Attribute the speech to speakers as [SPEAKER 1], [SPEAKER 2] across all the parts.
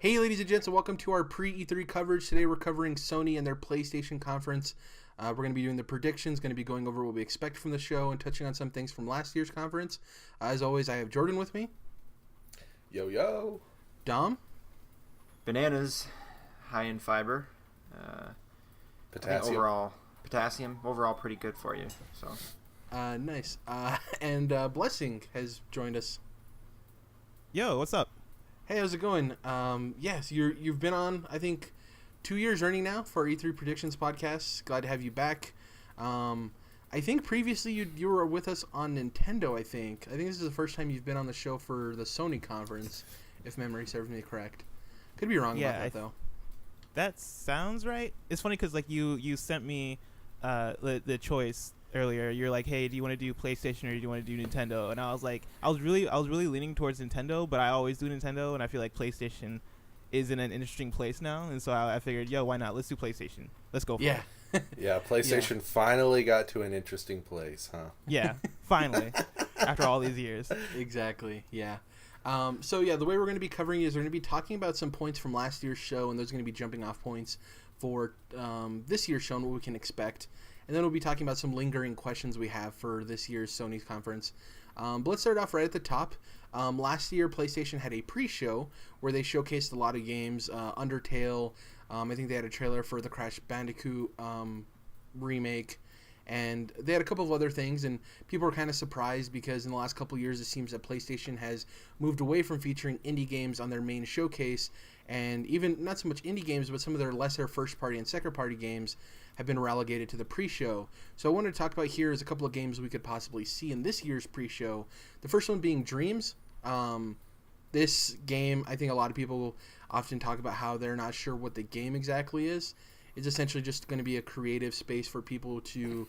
[SPEAKER 1] Hey, ladies and gents, and welcome to our pre-E3 coverage. Today we're covering Sony and their PlayStation conference. We're going to be doing the predictions, going to be going over what we expect from the show, and touching on some things from last year's conference. As always, I have Jordan with me.
[SPEAKER 2] Yo, yo.
[SPEAKER 1] Dom.
[SPEAKER 3] Bananas, high in fiber.
[SPEAKER 2] Potassium.
[SPEAKER 3] Overall pretty good for you. So.
[SPEAKER 1] Nice. And Blessing has joined us.
[SPEAKER 4] Yo, what's up?
[SPEAKER 1] Hey, how's it going? Yes, you've been on, I think, 2 years running now for our E3 Predictions podcast. Glad to have you back. I think previously you were with us on Nintendo, I think. I think this is the first time you've been on the show for the Sony conference, if memory serves me correct. Could be wrong about that, though.
[SPEAKER 4] That sounds right. It's funny because, like, you sent me the choice earlier. You're like, hey, do you want to do PlayStation or do you want to do Nintendo? And I was like, I was really leaning towards Nintendo, but I always do Nintendo, and I feel like PlayStation is in an interesting place now, and so I figured, yo, why not? Let's do PlayStation. Let's go for it.
[SPEAKER 2] Yeah, PlayStation finally got to an interesting place, huh?
[SPEAKER 4] Yeah, finally, after all these years.
[SPEAKER 1] Exactly, yeah. So, the way we're going to be covering it is we're going to be talking about some points from last year's show, and those are going to be jumping off points for this year's show and what we can expect. And then we'll be talking about some lingering questions we have for this year's Sony's conference. But let's start off right at the top. Last year, PlayStation had a pre-show where they showcased a lot of games. Undertale, I think they had a trailer for the Crash Bandicoot remake. And they had a couple of other things, and people were kind of surprised because in the last couple of years, it seems that PlayStation has moved away from featuring indie games on their main showcase, and even not so much indie games, but some of their lesser first-party and second-party games have been relegated to the pre-show. So I wanted to talk about here is a couple of games we could possibly see in this year's pre-show. The first one being Dreams. This game, I think a lot of people often talk about how they're not sure what the game exactly is. It's essentially just going to be a creative space for people to,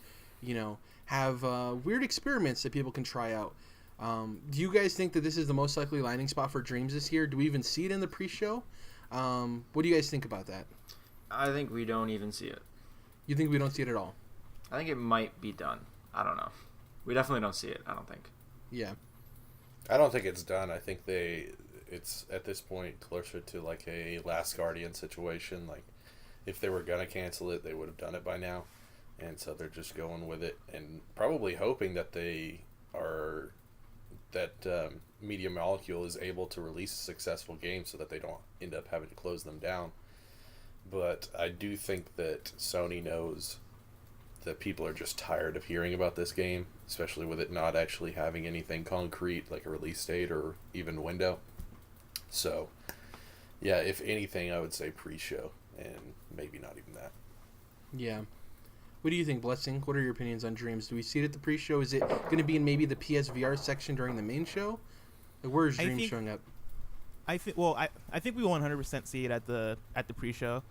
[SPEAKER 1] have weird experiments that people can try out. Do you guys think that this is the most likely landing spot for Dreams this year? Do we even see it in the pre-show? What do you guys think about that?
[SPEAKER 3] I think we don't even see it.
[SPEAKER 1] You think we don't see it at all?
[SPEAKER 3] I think it might be done. I don't know. We definitely don't see it, I don't think.
[SPEAKER 1] Yeah.
[SPEAKER 2] I don't think it's done. I think it's at this point closer to like a Last Guardian situation. Like, if they were going to cancel it, they would have done it by now. And so they're just going with it and probably hoping that Media Molecule is able to release a successful game so that they don't end up having to close them down. But I do think that Sony knows that people are just tired of hearing about this game, especially with it not actually having anything concrete like a release date or even window. So, yeah, if anything, I would say pre-show, and maybe not even that.
[SPEAKER 1] Yeah. What do you think, Blessing? What are your opinions on Dreams? Do we see it at the pre-show? Is it going to be in maybe the PSVR section during the main show? Like, where is Dreams showing up?
[SPEAKER 4] I think we 100% see it at the pre-show.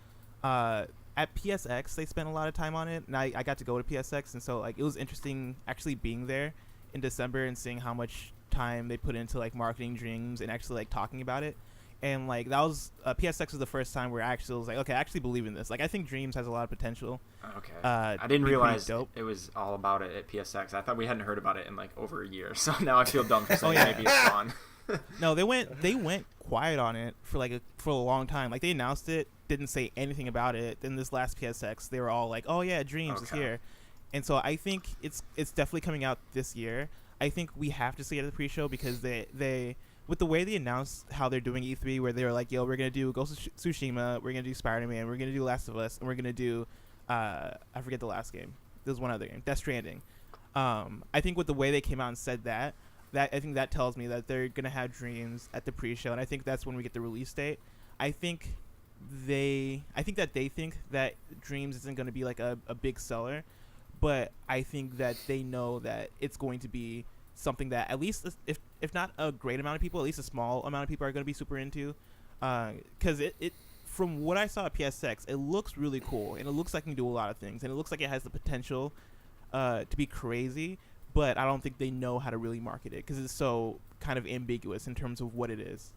[SPEAKER 4] At PSX, they spent a lot of time on it, and I got to go to PSX, and so like it was interesting actually being there in December and seeing how much time they put into like marketing Dreams and actually like talking about it. And like that was PSX was the first time where I actually was like, okay, I actually believe in this. Like I think Dreams has a lot of potential.
[SPEAKER 3] Okay. I didn't realize it was all about it at PSX. I thought we hadn't heard about it in like over a year, so now I feel dumb for saying maybe it's gone.
[SPEAKER 4] No, they went quiet on it for a long time. Like they announced it, didn't say anything about it. Then this last PSX, they were all like, "Oh yeah, Dreams is here," and so I think it's definitely coming out this year. I think we have to see it at the pre-show because they with the way they announced how they're doing E3, where they were like, "Yo, we're gonna do Ghost of Tsushima, we're gonna do Spider-Man, we're gonna do Last of Us, and we're gonna do I forget the last game. There's one other game, Death Stranding." I think with the way they came out and said that I think that tells me that they're gonna have Dreams at the pre-show, and I think that's when we get the release date. I think that they think that Dreams isn't gonna be like a big seller, but I think that they know that it's going to be something that at least if not a great amount of people, at least a small amount of people are going to be super into, because it from what I saw at PSX, it looks really cool and it looks like it can do a lot of things and it looks like it has the potential to be crazy, but I don't think they know how to really market it because it's so kind of ambiguous in terms of what it is.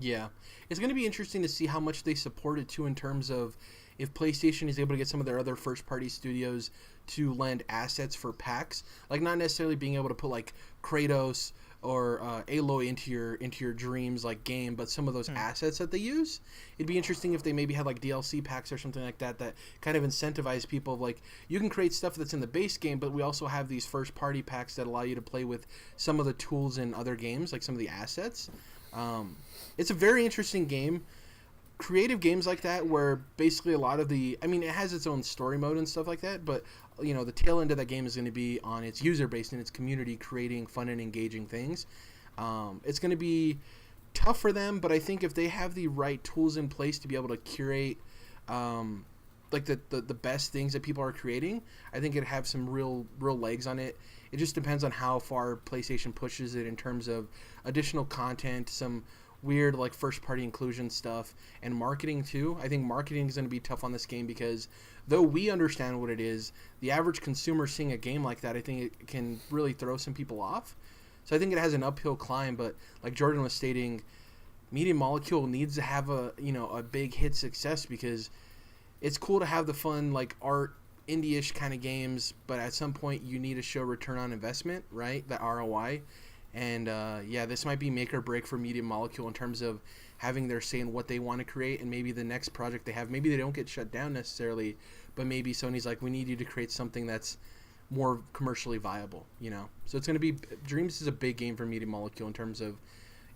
[SPEAKER 1] Yeah, it's going to be interesting to see how much they support it too in terms of if PlayStation is able to get some of their other first-party studios to lend assets for packs, like not necessarily being able to put like Kratos Aloy into your dreams like game, but some of those assets that they use, it'd be interesting if they maybe had like DLC packs or something like that kind of incentivize people. Like, you can create stuff that's in the base game, but we also have these first party packs that allow you to play with some of the tools in other games, like some of the assets. It's a very interesting game. Creative games like that, where basically a lot of it has its own story mode and stuff like that, but the tail end of that game is going to be on its user base and its community creating fun and engaging things. It's going to be tough for them, but I think if they have the right tools in place to be able to curate like the best things that people are creating, I think it'd have some real legs on it. It just depends on how far PlayStation pushes it in terms of additional content, some weird like first party inclusion stuff, and marketing too. I think marketing is going to be tough on this game because though we understand what it is, the average consumer seeing a game like that, I think it can really throw some people off. So I think it has an uphill climb, but like Jordan was stating, Media Molecule needs to have a big hit success, because it's cool to have the fun like art indie-ish kind of games, but at some point you need to show return on investment, right? The ROI. And this might be make or break for Media Molecule in terms of having their say in what they want to create, and maybe the next project they have, maybe they don't get shut down necessarily, but maybe Sony's like, we need you to create something that's more commercially viable, So it's going to be, Dreams is a big game for Media Molecule in terms of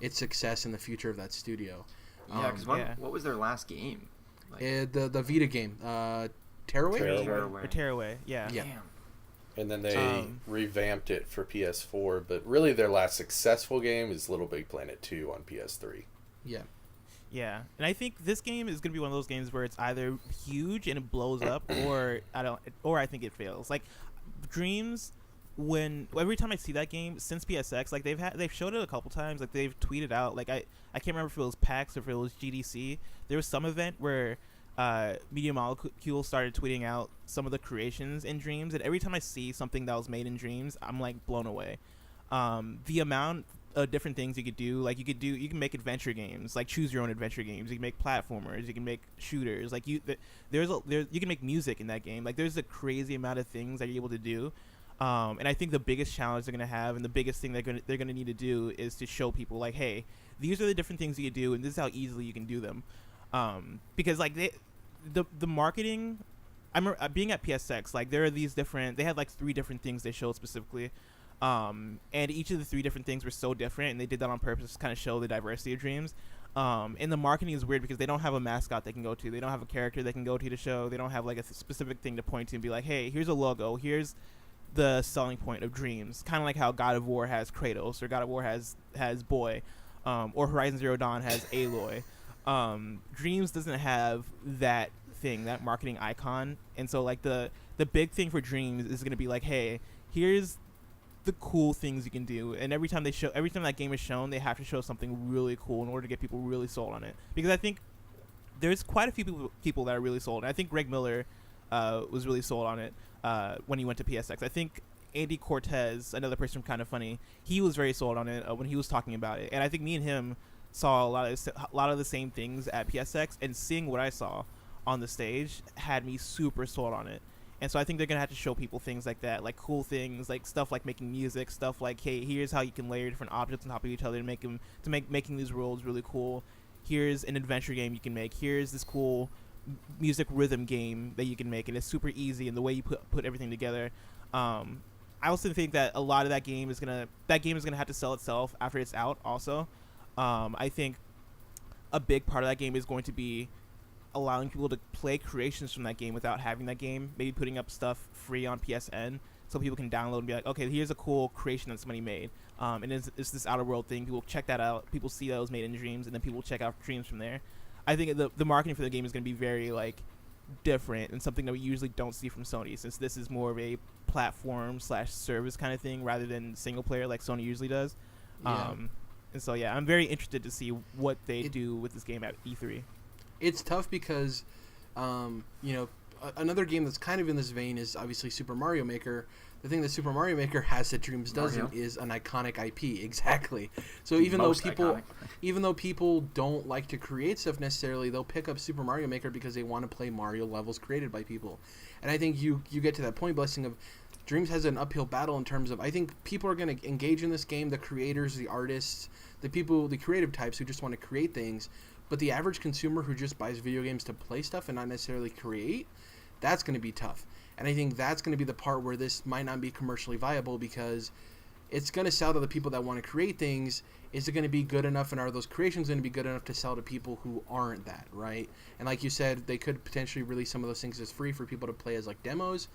[SPEAKER 1] its success in the future of that studio.
[SPEAKER 3] Yeah, because what was their last game? Like,
[SPEAKER 1] the Vita game, Tearaway?
[SPEAKER 4] Tearaway, yeah.
[SPEAKER 1] Damn.
[SPEAKER 2] And then they revamped it for PS4, but really their last successful game is Little Big Planet 2 on PS3.
[SPEAKER 1] Yeah.
[SPEAKER 4] Yeah, and I think this game is going to be one of those games where it's either huge and it blows up, or I think it fails. Like Dreams, every time I see that game since PSX, like they've showed it a couple times, like they've tweeted out, like I can't remember if it was PAX or if it was GDC. There was some event where Media Molecule started tweeting out some of the creations in Dreams, and every time I see something that was made in Dreams, I'm like blown away. The amount of different things you could do, like you can make adventure games, like choose your own adventure games. You can make platformers, you can make shooters, like you can make music in that game. Like there's a crazy amount of things that you're able to do. And I think the biggest challenge they're gonna have, and the biggest thing they're gonna need to do, is to show people like, hey, these are the different things you can do, and this is how easily you can do them. Because like the marketing, I remember being at PSX, like there are these they had like 3 different things they showed specifically, and each of the 3 different things were so different, and they did that on purpose to kind of show the diversity of Dreams. And the marketing is weird because they don't have a mascot they can go to, they don't have a character they can go to show, they don't have like a specific thing to point to and be like, hey, here's a logo, here's the selling point of Dreams, kind of like how God of War has Kratos, or God of War has Boy, or Horizon Zero Dawn has Aloy. Dreams doesn't have that thing, that marketing icon, and so like the big thing for Dreams is going to be like, hey, here's the cool things you can do, and every time that game is shown, they have to show something really cool in order to get people really sold on it, because I think there's quite a few people that are really sold, and I think Greg Miller was really sold on it when he went to PSX. I think Andy Cortez, another person from Kind of Funny, he was very sold on it when he was talking about it, and I think me and him saw a lot of the same things at PSX, and seeing what I saw on the stage had me super sold on it. And so I think they're gonna have to show people things like that, like cool things, like stuff like making music, stuff like, hey, here's how you can layer different objects on top of each other to make making these worlds really cool. Here's an adventure game you can make. Here's this cool music rhythm game that you can make, and it's super easy in the way you put everything together. I also think that a lot of that game is gonna have to sell itself after it's out also. I think a big part of that game is going to be allowing people to play creations from that game without having that game, maybe putting up stuff free on PSN so people can download and be like, okay, here's a cool creation that somebody made, and it's this Outer World thing. People check that out, people see that it was made in Dreams, and then people check out Dreams from there. I think the marketing for the game is going to be very like different, and something that we usually don't see from Sony, since this is more of a platform/service kind of thing rather than single player like Sony usually does.
[SPEAKER 1] Yeah.
[SPEAKER 4] And so I'm very interested to see what they do with this game at E3.
[SPEAKER 1] It's tough because, another game that's kind of in this vein is obviously Super Mario Maker. The thing that Super Mario Maker has that Dreams doesn't is an iconic IP. Exactly. So even though people don't like to create stuff necessarily, they'll pick up Super Mario Maker because they want to play Mario levels created by people. And I think you get to that point, Blessing, of Dreams has an uphill battle in terms of, I think people are going to engage in this game, the creators, the artists, the people, the creative types who just want to create things, but the average consumer who just buys video games to play stuff and not necessarily create, that's going to be tough. And I think that's going to be the part where this might not be commercially viable, because it's going to sell to the people that want to create things. Is it going to be good enough, and are those creations going to be good enough to sell to people who aren't that, right? And like you said, they could potentially release some of those things as free for people to play as like demos.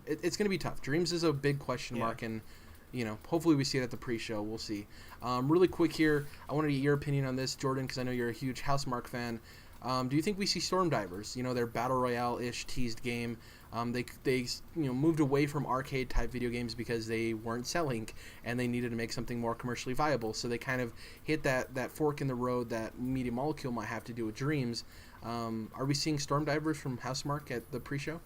[SPEAKER 1] It's going to be tough. Dreams is a big question mark, and hopefully we see it at the pre-show. We'll see. Really quick here, I wanted to get your opinion on this, Jordan, because I know you're a huge Housemarque fan. Do you think we see Stormdivers? Their battle royale-ish teased game. They moved away from arcade type video games because they weren't selling, and they needed to make something more commercially viable. So they kind of hit that fork in the road that Media Molecule might have to do with Dreams. Are we seeing Stormdivers from Housemarque at the pre-show?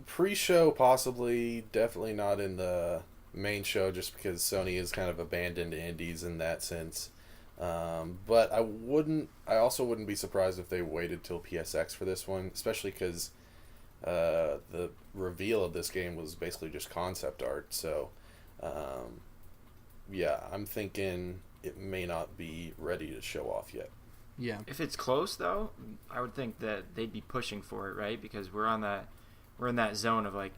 [SPEAKER 2] Pre-show possibly, definitely not in the main show, just because Sony has kind of abandoned indies in that sense. But I also wouldn't be surprised if they waited till PSX for this one, especially because the reveal of this game was basically just concept art. So, yeah, I'm thinking it may not be ready to show off yet.
[SPEAKER 1] Yeah.
[SPEAKER 3] If it's close, though, I would think that they'd be pushing for it, right? Because we're in that zone of like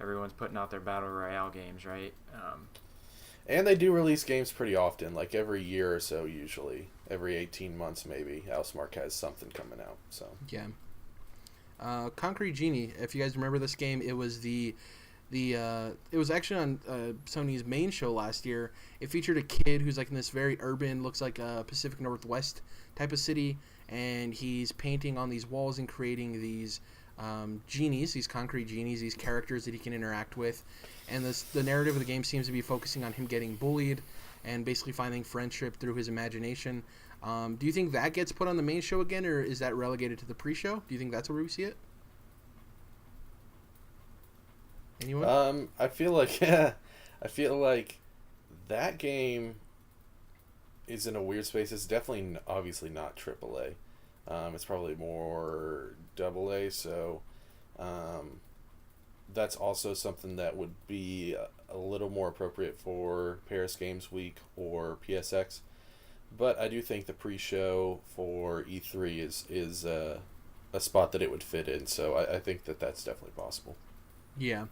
[SPEAKER 3] everyone's putting out their battle royale games, right?
[SPEAKER 2] And they do release games pretty often, like every year or so, usually every 18 months maybe. Housemarque has something coming out. So
[SPEAKER 1] yeah. Concrete Genie. If you guys remember this game, it was it was actually on Sony's main show last year. It featured a kid who's like in this very urban, looks like a Pacific Northwest type of city, and he's painting on these walls and creating these genies, these concrete genies, these characters that he can interact with. And the narrative of the game seems to be focusing on him getting bullied and basically finding friendship through his imagination. Do you think that gets put on the main show again, or is that relegated to the pre-show? Do you think that's where we see it? Anyone?
[SPEAKER 2] I feel like that game is in a weird space. It's definitely obviously not AAA. It's probably more AA. So that's also something that would be a little more appropriate for Paris Games Week or PSX. But I do think the pre-show for E3 is a spot that it would fit in. So I think that's definitely possible.
[SPEAKER 1] Yeah.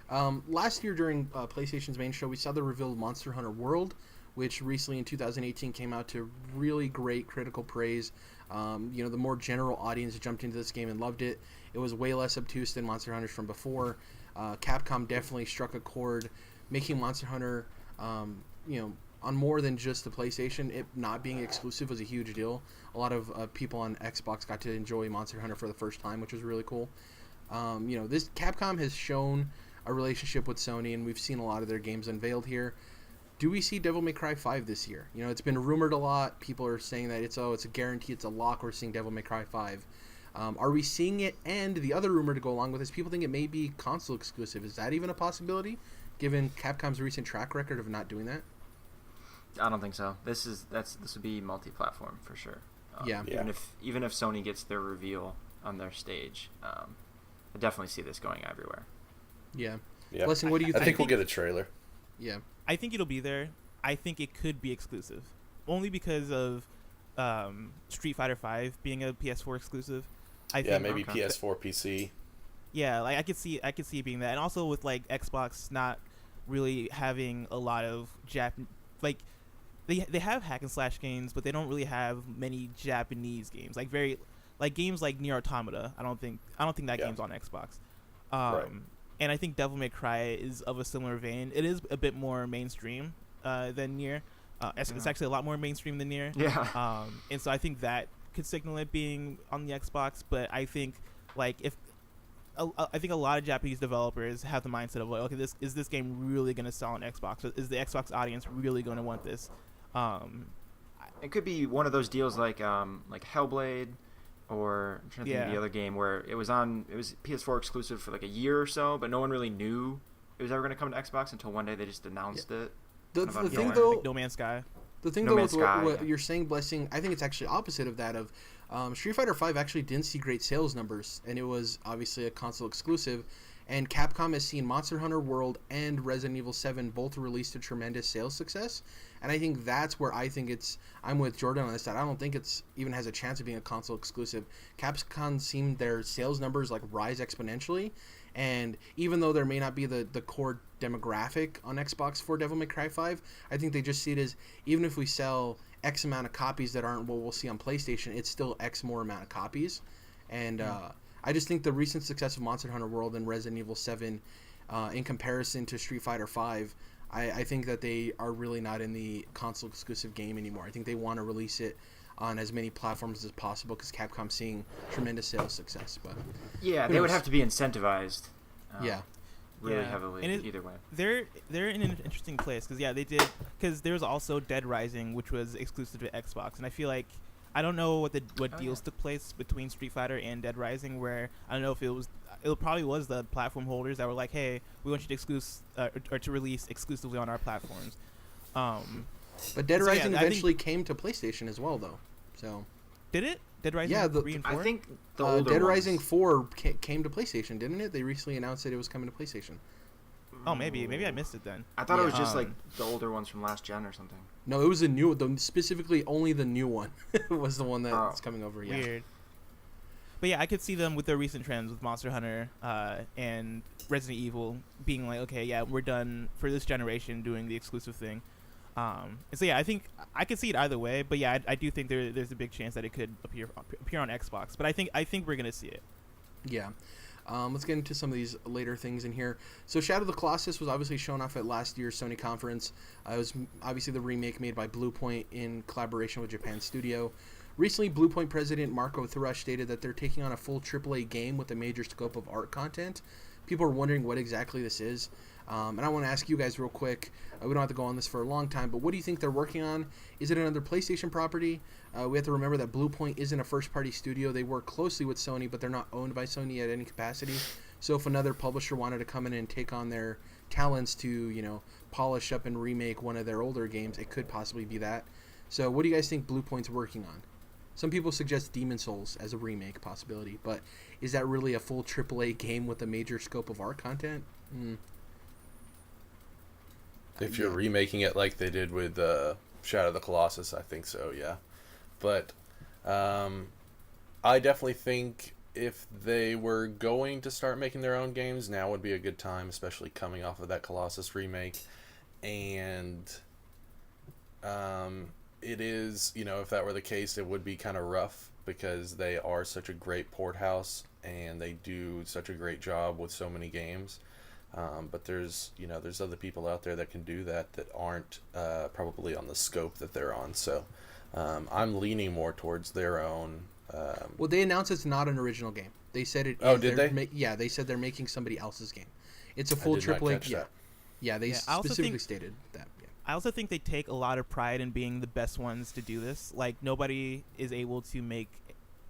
[SPEAKER 1] Last year during PlayStation's main show, we saw the reveal of Monster Hunter World, which recently in 2018 came out to really great critical praise. The more general audience jumped into this game and loved it. It was way less obtuse than Monster Hunters from before. Capcom definitely struck a chord, making Monster Hunter, on more than just the PlayStation. It not being exclusive was a huge deal. A lot of people on Xbox got to enjoy Monster Hunter for the first time, which was really cool. This Capcom has shown a relationship with Sony, and we've seen a lot of their games unveiled here. Do we see Devil May Cry 5 this year? It's been rumored a lot. People are saying that it's a guarantee, it's a lock. We're seeing Devil May Cry 5. Are we seeing it? And the other rumor to go along with this, people think it may be console exclusive. Is that even a possibility, given Capcom's recent track record of not doing that?
[SPEAKER 3] I don't think so. This would be multi-platform for sure.
[SPEAKER 1] Yeah.
[SPEAKER 3] Even if Sony gets their reveal on their stage, I definitely see this going everywhere.
[SPEAKER 1] Yeah.
[SPEAKER 2] Blessing,
[SPEAKER 1] what do you think?
[SPEAKER 2] I think we'll get a trailer.
[SPEAKER 1] Yeah.
[SPEAKER 4] I think it'll be there. I think it could be exclusive, only because of Street Fighter V being a PS4 exclusive.
[SPEAKER 2] Maybe PS4, PC.
[SPEAKER 4] Yeah, like I could see it being that, and also with like Xbox not really having a lot of like they have hack and slash games, but they don't really have many Japanese games. Like games like Nier Automata. I don't think that game's on Xbox.
[SPEAKER 2] Right.
[SPEAKER 4] And I think Devil May Cry is of a similar vein. It is a bit more mainstream than Nier. It's actually a lot more mainstream than Nier.
[SPEAKER 3] Yeah.
[SPEAKER 4] And so I think that could signal it being on the Xbox. But I think I think a lot of Japanese developers have the mindset of like, okay, is this game really going to sell on Xbox? Is the Xbox audience really going to want this?
[SPEAKER 3] It could be one of those deals like Hellblade. Or I'm trying to think of the other game where it was PS4 exclusive for like a year or so, but no one really knew it was ever going to come to Xbox until one day they just announced it.
[SPEAKER 1] The thing though,
[SPEAKER 4] like No Man's Sky.
[SPEAKER 1] The thing though, with what you're saying, Blessing, I think it's actually opposite of that. Street Fighter V actually didn't see great sales numbers, and it was obviously a console exclusive. And Capcom has seen Monster Hunter World and Resident Evil 7 both released to tremendous sales success. And I think that's where I'm with Jordan on this side. I don't think it's even has a chance of being a console exclusive. Capcom seen their sales numbers like rise exponentially. And even though there may not be the core demographic on Xbox for Devil May Cry 5, I think they just see it as, even if we sell X amount of copies that aren't what we'll see on PlayStation, it's still X more amount of copies. And I just think the recent success of Monster Hunter World and Resident Evil 7 in comparison to Street Fighter 5, I think that they are really not in the console exclusive game anymore. I think they want to release it on as many platforms as possible because Capcom's seeing tremendous sales success. But
[SPEAKER 3] yeah, they would have to be incentivized. Really
[SPEAKER 4] Yeah.
[SPEAKER 3] heavily.
[SPEAKER 4] And
[SPEAKER 3] either way,
[SPEAKER 4] they're in an interesting place because they did, because there was also Dead Rising, which was exclusive to Xbox, and I feel like I don't know what deals took place between Street Fighter and Dead Rising, where I don't know if it probably was the platform holders that were like, hey, we want you to or to release exclusively on our platforms.
[SPEAKER 1] But Dead Rising eventually came to PlayStation as well, though. So
[SPEAKER 4] did it? Dead Rising 3 and 4?
[SPEAKER 3] I think the older
[SPEAKER 1] Dead
[SPEAKER 3] ones.
[SPEAKER 1] Rising 4 came to PlayStation, didn't it? They recently announced that it was coming to PlayStation.
[SPEAKER 4] Oh, maybe I missed it then.
[SPEAKER 3] I thought it was just like the older ones from last gen or something.
[SPEAKER 1] No, it was specifically only the new one was the one that's coming over. Yeah.
[SPEAKER 4] Weird. But yeah, I could see them with their recent trends with Monster Hunter and Resident Evil being like, okay, yeah, we're done for this generation doing the exclusive thing. And so yeah, I think I could see it either way. But yeah, I do think there's a big chance that it could appear on Xbox. But I think we're gonna see it.
[SPEAKER 1] Yeah. Let's get into some of these later things in here. So Shadow of the Colossus was obviously shown off at last year's Sony conference. It was obviously the remake made by Bluepoint in collaboration with Japan Studio. Recently, Bluepoint president Marco Thrush stated that they're taking on a full AAA game with a major scope of art content. People are wondering what exactly this is. And I want to ask you guys real quick. We don't have to go on this for a long time, but what do you think they're working on? Is it another PlayStation property? We have to remember that Bluepoint isn't a first-party studio. They work closely with Sony, but they're not owned by Sony at any capacity. So if another publisher wanted to come in and take on their talents to, polish up and remake one of their older games, it could possibly be that. So what do you guys think Bluepoint's working on? Some people suggest Demon Souls as a remake possibility, but is that really a full AAA game with a major scope of art content?
[SPEAKER 2] If you're remaking it like they did with Shadow of the Colossus, I think so, yeah. But I definitely think if they were going to start making their own games, now would be a good time, especially coming off of that Colossus remake. And it is, if that were the case, it would be kind of rough because they are such a great port house and they do such a great job with so many games. But there's other people out there that can do that aren't probably on the scope that they're on. So I'm leaning more towards their own.
[SPEAKER 1] Well, they announced it's not an original game. They said it.
[SPEAKER 2] Oh, did they?
[SPEAKER 1] Yeah, they said they're making somebody else's game. It's a full AAA. Yeah, yeah. They specifically stated that. Yeah.
[SPEAKER 4] I also think they take a lot of pride in being the best ones to do this. Like nobody is able to make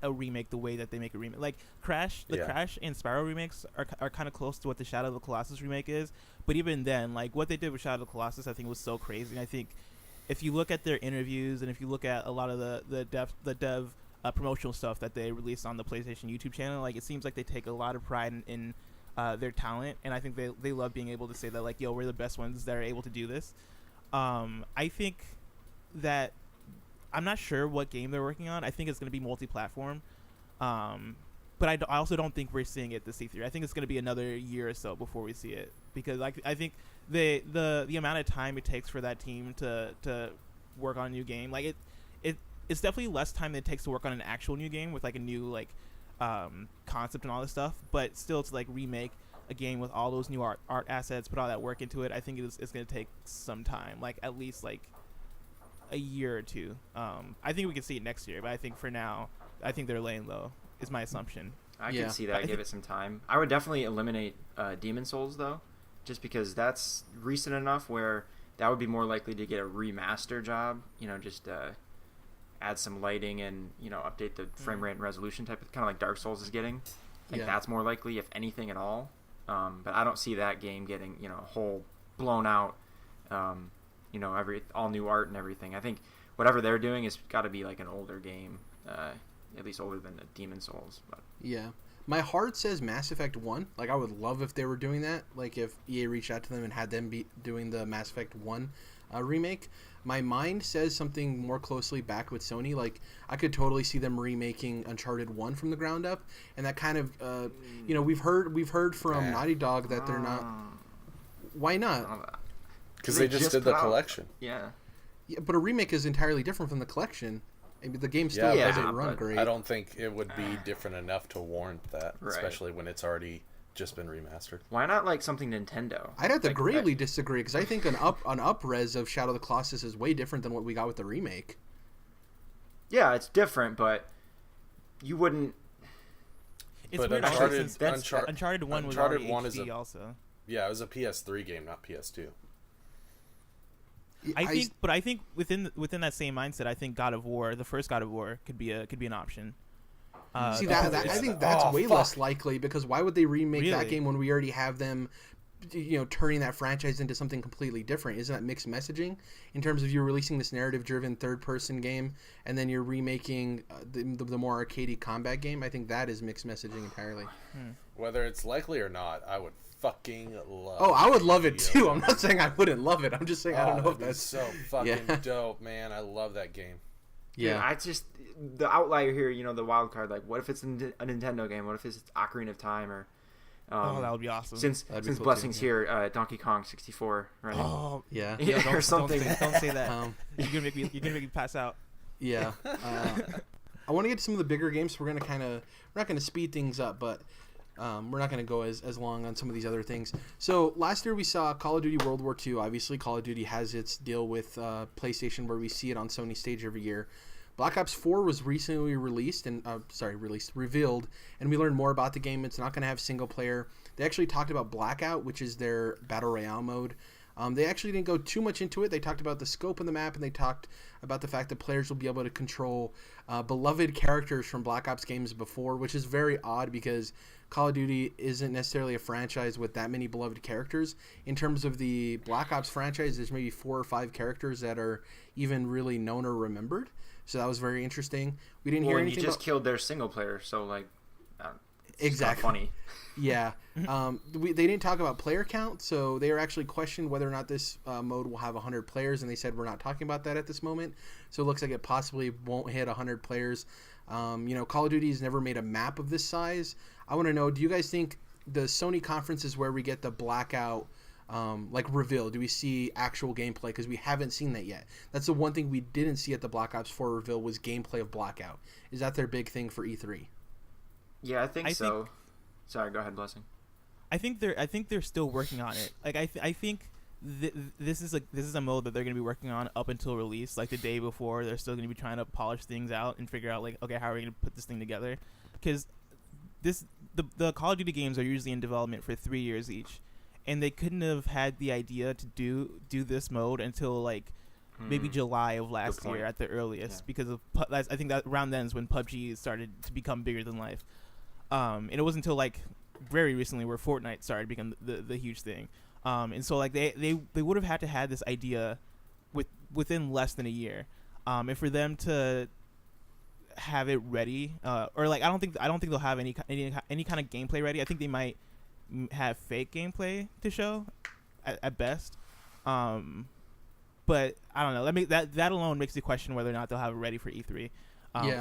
[SPEAKER 4] a remake the way that they make a remake. Like Crash and Spyro remakes are kind of close to what the Shadow of the Colossus remake is. But even then, like what they did with Shadow of the Colossus, I think was so crazy. And I think if you look at their interviews and if you look at a lot of the dev promotional stuff that they released on the PlayStation YouTube channel, like it seems like they take a lot of pride in their talent, and I think they love being able to say that, like, yo, we're the best ones that are able to do this. I think that I'm not sure what game they're working on. I think it's going to be multi-platform, but I also don't think we're seeing it this E3. I think it's going to be another year or so before we see it, because I think the amount of time it takes for that team to work on a new game, like it's definitely less time than it takes to work on an actual new game with like a new concept and all this stuff. But still, to like remake a game with all those new art assets, put all that work into it, I think it's going to take some time, like at least like a year or two. I think we can see it next year, but I think for now, I think they're laying low. Is my assumption.
[SPEAKER 3] I can see that. Give it some time. I would definitely eliminate Demon Souls though, just because that's recent enough where that would be more likely to get a remaster job. Just add some lighting and update the frame rate and resolution type of, kind of like Dark Souls is getting. I think that's more likely, if anything at all. But I don't see that game getting a whole blown out, all new art and everything. I think whatever they're doing has got to be like an older game, at least older than the Demon Souls. But.
[SPEAKER 1] Yeah, My heart says Mass Effect 1. Like, I would love if they were doing that. Like, if EA reached out to them and had them be doing the Mass Effect 1 remake. My mind says something more closely back with Sony. Like, I could totally see them remaking Uncharted 1 from the ground up. And that kind of, we've heard from Naughty Dog that they're not... Why not?
[SPEAKER 2] Because they just did the collection.
[SPEAKER 3] Yeah,
[SPEAKER 1] but a remake is entirely different from the collection. I mean, the game still doesn't run great.
[SPEAKER 2] I don't think it would be different enough to warrant that, especially when it's already just been remastered.
[SPEAKER 3] Why not like something Nintendo?
[SPEAKER 1] I'd have to greatly disagree because I think an up-res of Shadow of the Colossus is way different than what we got with the remake.
[SPEAKER 3] Yeah, it's different, but you wouldn't.
[SPEAKER 4] It's weird. Uncharted 1 was already HD also.
[SPEAKER 2] Yeah, it was a PS3 game, not PS2.
[SPEAKER 4] I think within that same mindset, I think God of War, the first God of War, could be an option.
[SPEAKER 1] I think that's way less likely because why would they remake that game when we already have them, turning that franchise into something completely different? Isn't that mixed messaging in terms of you releasing this narrative-driven third-person game and then you're remaking the more arcadey combat game? I think that is mixed messaging entirely.
[SPEAKER 2] Whether it's likely or not, I would fucking love.
[SPEAKER 1] Oh, I would love it too. I'm not saying I wouldn't love it. I'm just saying I don't know if that's
[SPEAKER 2] so fucking dope, man. I love that game.
[SPEAKER 3] Yeah, I just the outlier here, the wild card. Like, what if it's a Nintendo game? What if it's Ocarina of Time or?
[SPEAKER 4] That would be awesome.
[SPEAKER 3] Since
[SPEAKER 1] cool
[SPEAKER 3] Blessing's
[SPEAKER 1] too,
[SPEAKER 3] here, Donkey Kong 64, right?
[SPEAKER 4] Oh
[SPEAKER 1] yeah,
[SPEAKER 3] or something.
[SPEAKER 4] Don't say that. You're gonna make me pass out.
[SPEAKER 1] Yeah. I want to get to some of the bigger games. We're not gonna speed things up, but. We're not going to go as long on some of these other things. So last year we saw Call of Duty World War II. Obviously, Call of Duty has its deal with PlayStation where we see it on Sony stage every year. Black Ops 4 was recently revealed, and we learned more about the game. It's not going to have single player. They actually talked about Blackout, which is their Battle Royale mode. They actually didn't go too much into it. They talked about the scope of the map, and they talked about the fact that players will be able to control beloved characters from Black Ops games before, which is very odd because Call of Duty isn't necessarily a franchise with that many beloved characters. In terms of the Black Ops franchise, there's maybe 4 or 5 characters that are even really known or remembered. So that was very interesting. We didn't hear anything.
[SPEAKER 3] You just killed their single player, so like,
[SPEAKER 1] exactly
[SPEAKER 3] funny.
[SPEAKER 1] Yeah. They didn't talk about player count, so they were actually questioned whether or not this mode will have 100 players, and they said we're not talking about that at this moment. So it looks like it possibly won't hit 100 players. Call of Duty has never made a map of this size. I want to know, do you guys think the Sony conference is where we get the Blackout reveal? Do we see actual gameplay? Because we haven't seen that yet. That's the one thing we didn't see at the Black Ops 4 reveal was gameplay of Blackout. Is that their big thing for E3?
[SPEAKER 3] Yeah, I think so. Sorry, go ahead, Blessing.
[SPEAKER 4] I think they're still working on it. Like I think this is a mode that they're going to be working on up until release. Like the day before, they're still going to be trying to polish things out and figure out like, okay, how are we going to put this thing together? Because the Call of Duty games are usually in development for 3 years each, and they couldn't have had the idea to do this mode until like maybe July of last year at the earliest, because of I think that around then is when PUBG started to become bigger than life. And it wasn't until like very recently where Fortnite started to become the huge thing. And so like they would have had to have this idea within less than a year. And for them to have it ready, or like I don't think they'll have any kind of gameplay ready. I think they might have fake gameplay to show at best. But I don't know. That alone makes you question whether or not they'll have it ready for E3,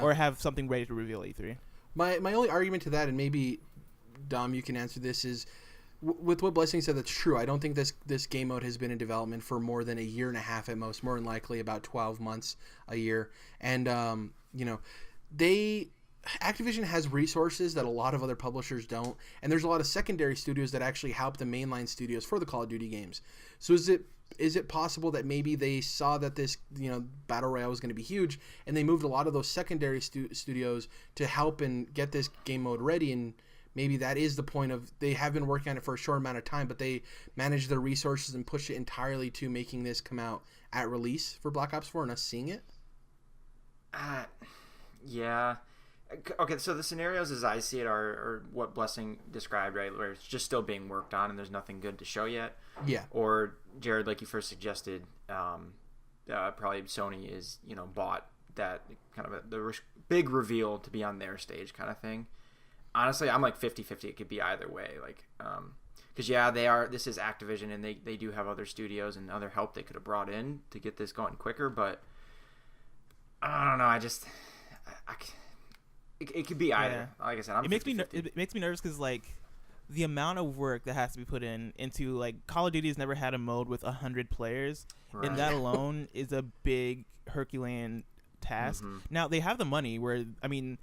[SPEAKER 4] or have something ready to reveal E3.
[SPEAKER 1] My only argument to that, and maybe Dom, you can answer this, is with what Blessing said, that's true. I don't think this game mode has been in development for more than a year and a half at most, more than likely about 12 months a year. And Activision has resources that a lot of other publishers don't, and there's a lot of secondary studios that actually help the mainline studios for the Call of Duty games. So is it possible that maybe they saw that this Battle Royale was going to be huge, and they moved a lot of those secondary studios to help and get this game mode ready, and maybe that is the point of they have been working on it for a short amount of time, but they managed their resources and pushed it entirely to making this come out at release for Black Ops 4 and us seeing it?
[SPEAKER 3] Yeah. Okay, so the scenarios as I see it are what Blessing described, right? Where it's just still being worked on and there's nothing good to show yet.
[SPEAKER 1] Yeah.
[SPEAKER 3] Or, Jared, like you first suggested, probably Sony is, bought that kind of the big reveal to be on their stage kind of thing. honestly, I'm like 50-50. It could be either way. Like, because this is Activision, and they do have other studios and other help they could have brought in to get this going quicker. But I don't know. It could be either.
[SPEAKER 4] Yeah.
[SPEAKER 3] Like I said, I'm
[SPEAKER 4] it makes me nervous because like the amount of work that has to be put into like Call of Duty has never had a mode with 100 players,
[SPEAKER 3] Right.
[SPEAKER 4] and that alone is a big Herculean task.
[SPEAKER 3] Mm-hmm.
[SPEAKER 4] Now they have the money where I mean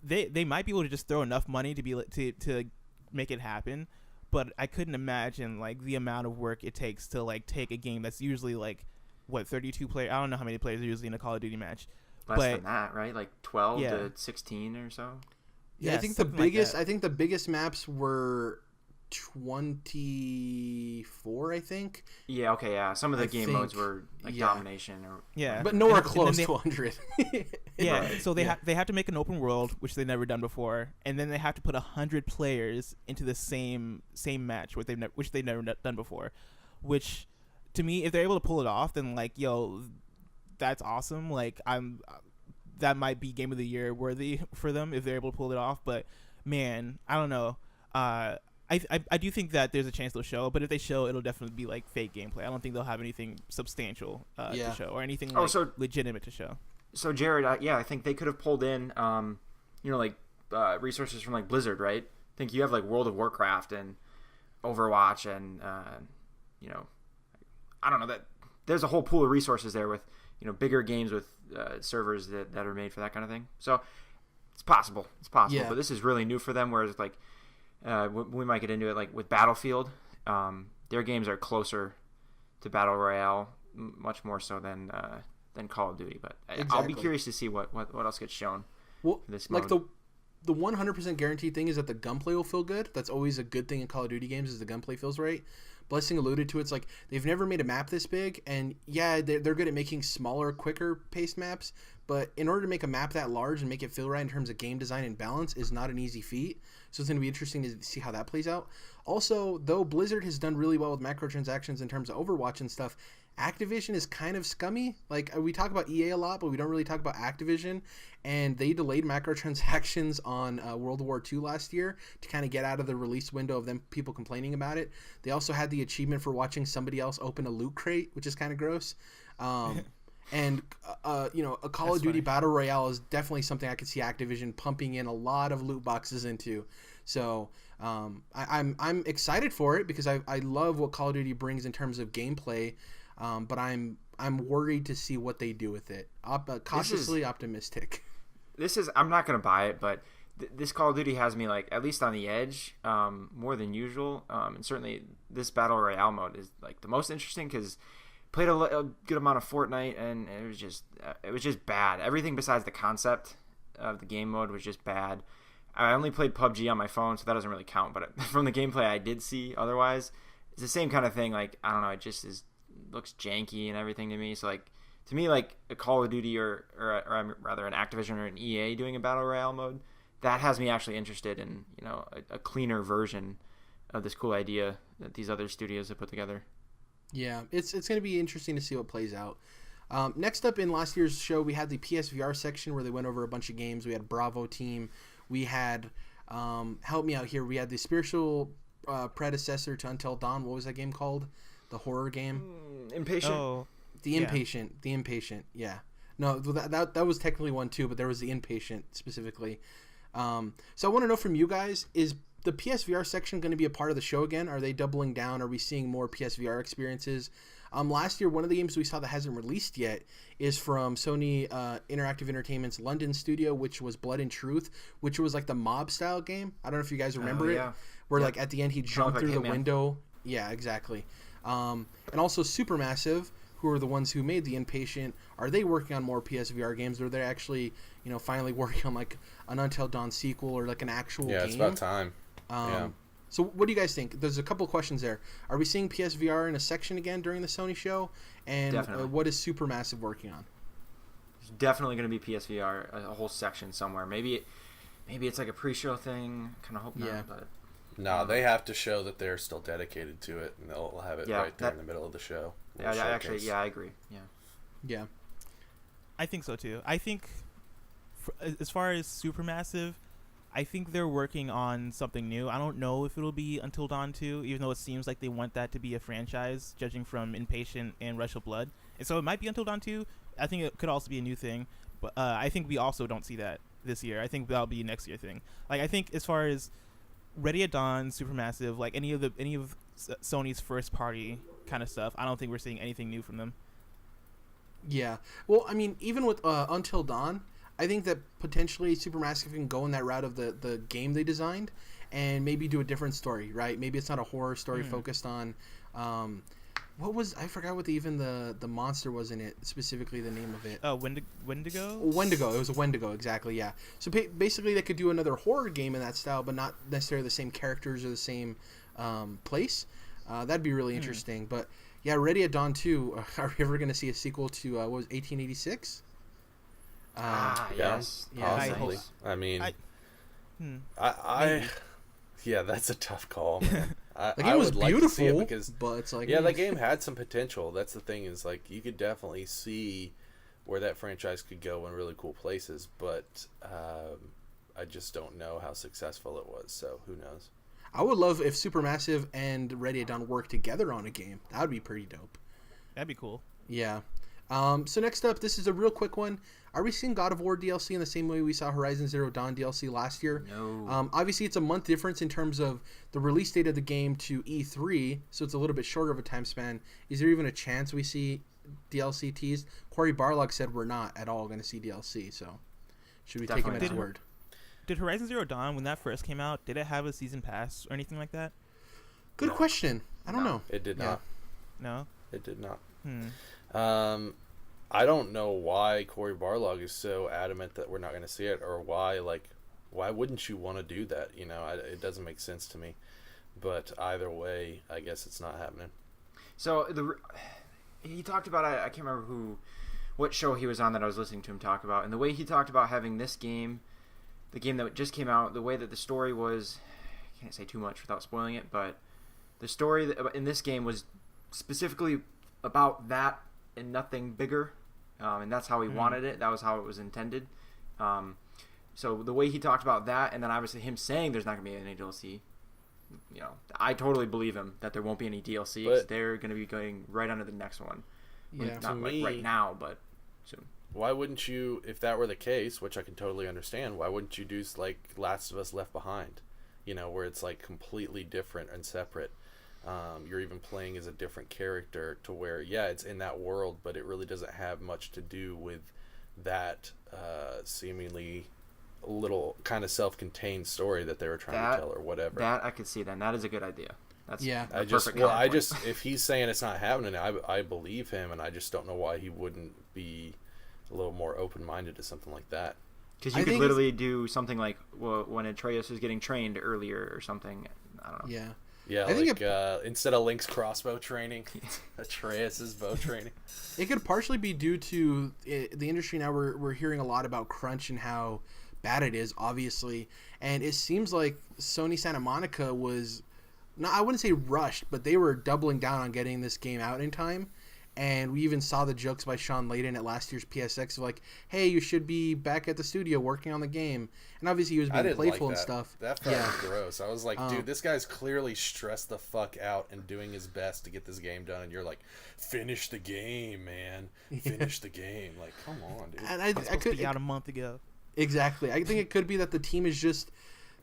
[SPEAKER 4] they might be able to just throw enough money to be to make it happen, but I couldn't imagine like the amount of work it takes to like take a game that's usually like 32 players. I don't know how many players are usually in a Call of Duty match.
[SPEAKER 3] Less than that, right? Like 12 to 16 or so.
[SPEAKER 1] Yeah, I think the biggest maps were 24. I think.
[SPEAKER 3] Yeah. Okay. Yeah. Some of the game modes were like domination or
[SPEAKER 1] but nowhere close to 100.
[SPEAKER 4] Yeah.
[SPEAKER 3] Right.
[SPEAKER 4] So they have to make an open world, which they've never done before, and then they have to put 100 players into the same match, which they've never done before. Which, to me, if they're able to pull it off, then like, yo, that's awesome. Like that might be Game of the Year worthy for them if they're able to pull it off. But man, I don't know. I do think that there's a chance they'll show, but if they show, it'll definitely be like fake gameplay. I don't think they'll have anything substantial to show or anything legitimate to show.
[SPEAKER 3] So Jared, I think they could have pulled in, resources from like Blizzard, right? I think you have like World of Warcraft and Overwatch and I don't know, that there's a whole pool of resources there with bigger games with servers that are made for that kind of thing. So it's possible. Yeah. But this is really new for them. Whereas like we might get into it like with Battlefield. Their games are closer to Battle Royale, much more so than Call of Duty. But exactly. I'll be curious to see what else gets shown.
[SPEAKER 1] Well,
[SPEAKER 3] this
[SPEAKER 1] like
[SPEAKER 3] mode.
[SPEAKER 1] the 100% guaranteed thing is that the gunplay will feel good. That's always a good thing in Call of Duty games, is the gunplay feels right. Blessing alluded to, it's like they've never made a map this big, and yeah, they're good at making smaller, quicker paced maps, but in order to make a map that large and make it feel right in terms of game design and balance is not an easy feat. So it's going to be interesting to see how that plays out. Also, though Blizzard has done really well with microtransactions in terms of Overwatch and stuff, Activision is kind of scummy. Like, we talk about EA a lot, but we don't really talk about Activision. And they delayed microtransactions on World War II last year to kind of get out of the release window of them people complaining about it. They also had the achievement for watching somebody else open a loot crate, which is kind of gross. And a Call of Duty Battle Royale is definitely something I could see Activision pumping in a lot of loot boxes into. So I'm excited for it because I love what Call of Duty brings in terms of gameplay. But I'm worried to see what they do with it. Cautiously optimistic.
[SPEAKER 3] I'm not gonna buy it, but this Call of Duty has me like at least on the edge, more than usual. And certainly this Battle Royale mode is like the most interesting because played a good amount of Fortnite and it was just bad. Everything besides the concept of the game mode was just bad. I only played PUBG on my phone, so that doesn't really count. But from the gameplay I did see, otherwise, it's the same kind of thing. Like I don't know, it just looks janky and everything to me. So like to me, like a Call of Duty or rather an Activision or an EA doing a Battle Royale mode, that has me actually interested in a cleaner version of this cool idea that these other studios have put together.
[SPEAKER 1] Yeah, it's going to be interesting to see what plays out. Next up in last year's show, we had the PSVR section where they went over a bunch of games. We had Bravo Team. We had, help me out here, we had the spiritual predecessor to Until Dawn. What was that game called? The horror game?
[SPEAKER 3] Impatient.
[SPEAKER 4] Oh,
[SPEAKER 1] The Impatient. Yeah. No, that was technically one too, but there was the Impatient specifically. So I want to know from you guys, is the PSVR section going to be a part of the show again? Are they doubling down? Are we seeing more PSVR experiences? Last year, one of the games we saw that hasn't released yet is from Sony Interactive Entertainment's London studio, which was Blood and Truth, which was like the mob style game. I don't know if you guys remember it, where like at the end he jumped through the window. Yeah, exactly. And also Supermassive, who are the ones who made The Impatient. Are they working on more PSVR games, or are they actually finally working on like an Until Dawn sequel or like an actual game?
[SPEAKER 2] Yeah, it's about time.
[SPEAKER 1] So what do you guys think? There's a couple questions there. Are we seeing PSVR in a section again during the Sony show? And what is Supermassive working on?
[SPEAKER 3] There's definitely going to be PSVR, a whole section somewhere. Maybe it's like a pre-show thing. Kind of hope not. But
[SPEAKER 2] no, they have to show that they're still dedicated to it, and they'll have it right there in the middle of the show.
[SPEAKER 3] Yeah, actually, I agree.
[SPEAKER 1] Yeah.
[SPEAKER 4] I think so too. I think as far as Supermassive, I think they're working on something new. I don't know if it'll be Until Dawn 2, even though it seems like they want that to be a franchise, judging from Impatient and Rush of Blood. And so it might be Until Dawn 2. I think it could also be a new thing. But I think we also don't see that this year. I think that'll be a next year thing. Like, I think as far as Ready at Dawn, Supermassive, like any of Sony's first party kind of stuff, I don't think we're seeing anything new from them.
[SPEAKER 1] Yeah. Well, I mean, even with Until Dawn, I think that potentially Supermassive can go in that route of the game they designed and maybe do a different story, right? Maybe it's not a horror story focused on I forgot what the monster was in it, specifically the name of it.
[SPEAKER 4] Oh, Wendigo?
[SPEAKER 1] Wendigo. It was a Wendigo, exactly, yeah. So basically they could do another horror game in that style, but not necessarily the same characters or the same place. That'd be really interesting. But yeah, Ready at Dawn 2, are we ever going to see a sequel to, what was 1886?
[SPEAKER 3] Yes.
[SPEAKER 2] Possibly. I mean, yeah, that's a tough call, man.
[SPEAKER 1] The game was beautiful,
[SPEAKER 2] because,
[SPEAKER 1] but it's like...
[SPEAKER 2] Yeah, that game had some potential. That's the thing, is like you could definitely see where that franchise could go in really cool places, but I just don't know how successful it was, so who knows.
[SPEAKER 1] I would love if Supermassive and Ready at Dawn worked together on a game. That would be pretty dope.
[SPEAKER 4] That'd be cool.
[SPEAKER 1] Yeah. So next up, this is a real quick one. Are we seeing God of War DLC in the same way we saw Horizon Zero Dawn DLC last year?
[SPEAKER 3] No.
[SPEAKER 1] Obviously, it's a month difference in terms of the release date of the game to E3, so it's a little bit shorter of a time span. Is there even a chance we see DLC teased? Corey Barlog said we're not at all going to see DLC, so should we take him at his word?
[SPEAKER 4] Did Horizon Zero Dawn, when that first came out, did it have a season pass or anything like that?
[SPEAKER 1] Good question. I don't know.
[SPEAKER 2] It did not.
[SPEAKER 4] No?
[SPEAKER 2] It did not. I don't know why Corey Barlog is so adamant that we're not going to see it, or why wouldn't you want to do that? You know, it doesn't make sense to me. But either way, I guess it's not happening.
[SPEAKER 3] So he talked about, I can't remember what show he was on that I was listening to him talk about, and the way he talked about having this game, the game that just came out, the way that the story was, I can't say too much without spoiling it, but the story in this game was specifically about that and nothing bigger, and that's how he wanted it. That was how it was intended. So the way he talked about that, and then obviously him saying there's not going to be any DLC, you know, I totally believe him that there won't be any DLC, because they're going to be going right under the next one.
[SPEAKER 1] Yeah,
[SPEAKER 3] not like right now, but soon.
[SPEAKER 2] Why wouldn't you, if that were the case, which I can totally understand, why wouldn't you do like Last of Us Left Behind, you know, where it's like completely different and separate? You're even playing as a different character, to where, yeah, it's in that world, but it really doesn't have much to do with that seemingly little kind of self-contained story that they were trying to tell, or whatever.
[SPEAKER 3] That I could see. Then that is a good idea. That's
[SPEAKER 2] If he's saying it's not happening, I believe him, and I just don't know why he wouldn't be a little more open-minded to something like that.
[SPEAKER 3] Because you could literally do something like when Atreus was getting trained earlier or something. I don't know.
[SPEAKER 1] Yeah.
[SPEAKER 2] Yeah, I think instead of Link's crossbow training, Atreus's bow training.
[SPEAKER 1] It could partially be due to the industry now. We're hearing a lot about crunch and how bad it is, obviously. And it seems like Sony Santa Monica was, I wouldn't say rushed, but they were doubling down on getting this game out in time. And we even saw the jokes by Sean Layden at last year's PSX of like, hey, you should be back at the studio working on the game. And obviously he was being playful and stuff.
[SPEAKER 2] That felt gross. I was like, dude, this guy's clearly stressed the fuck out and doing his best to get this game done. And you're like, finish the game, man. Finish the game. Like, come on, dude.
[SPEAKER 1] And
[SPEAKER 4] I could be out a month ago.
[SPEAKER 1] Exactly. I think it could be that the team is just,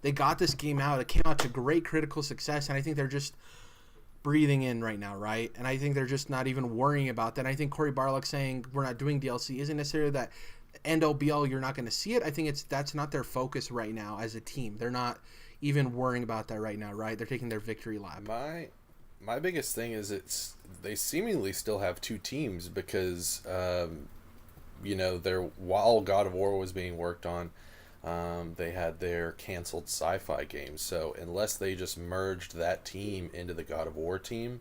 [SPEAKER 1] they got this game out. It came out to great critical success. And I think they're just breathing in right now, right? And I think they're just not even worrying about that. And I think Corey Barlog saying we're not doing DLC isn't necessarily that end all be all, you're not going to see it. I think that's not their focus right now as a team. They're not even worrying about that right now, right? They're taking their victory lap.
[SPEAKER 2] My biggest thing is they seemingly still have two teams, because you know, while God of War was being worked on, they had their canceled sci-fi game. So unless they just merged that team into the God of War team,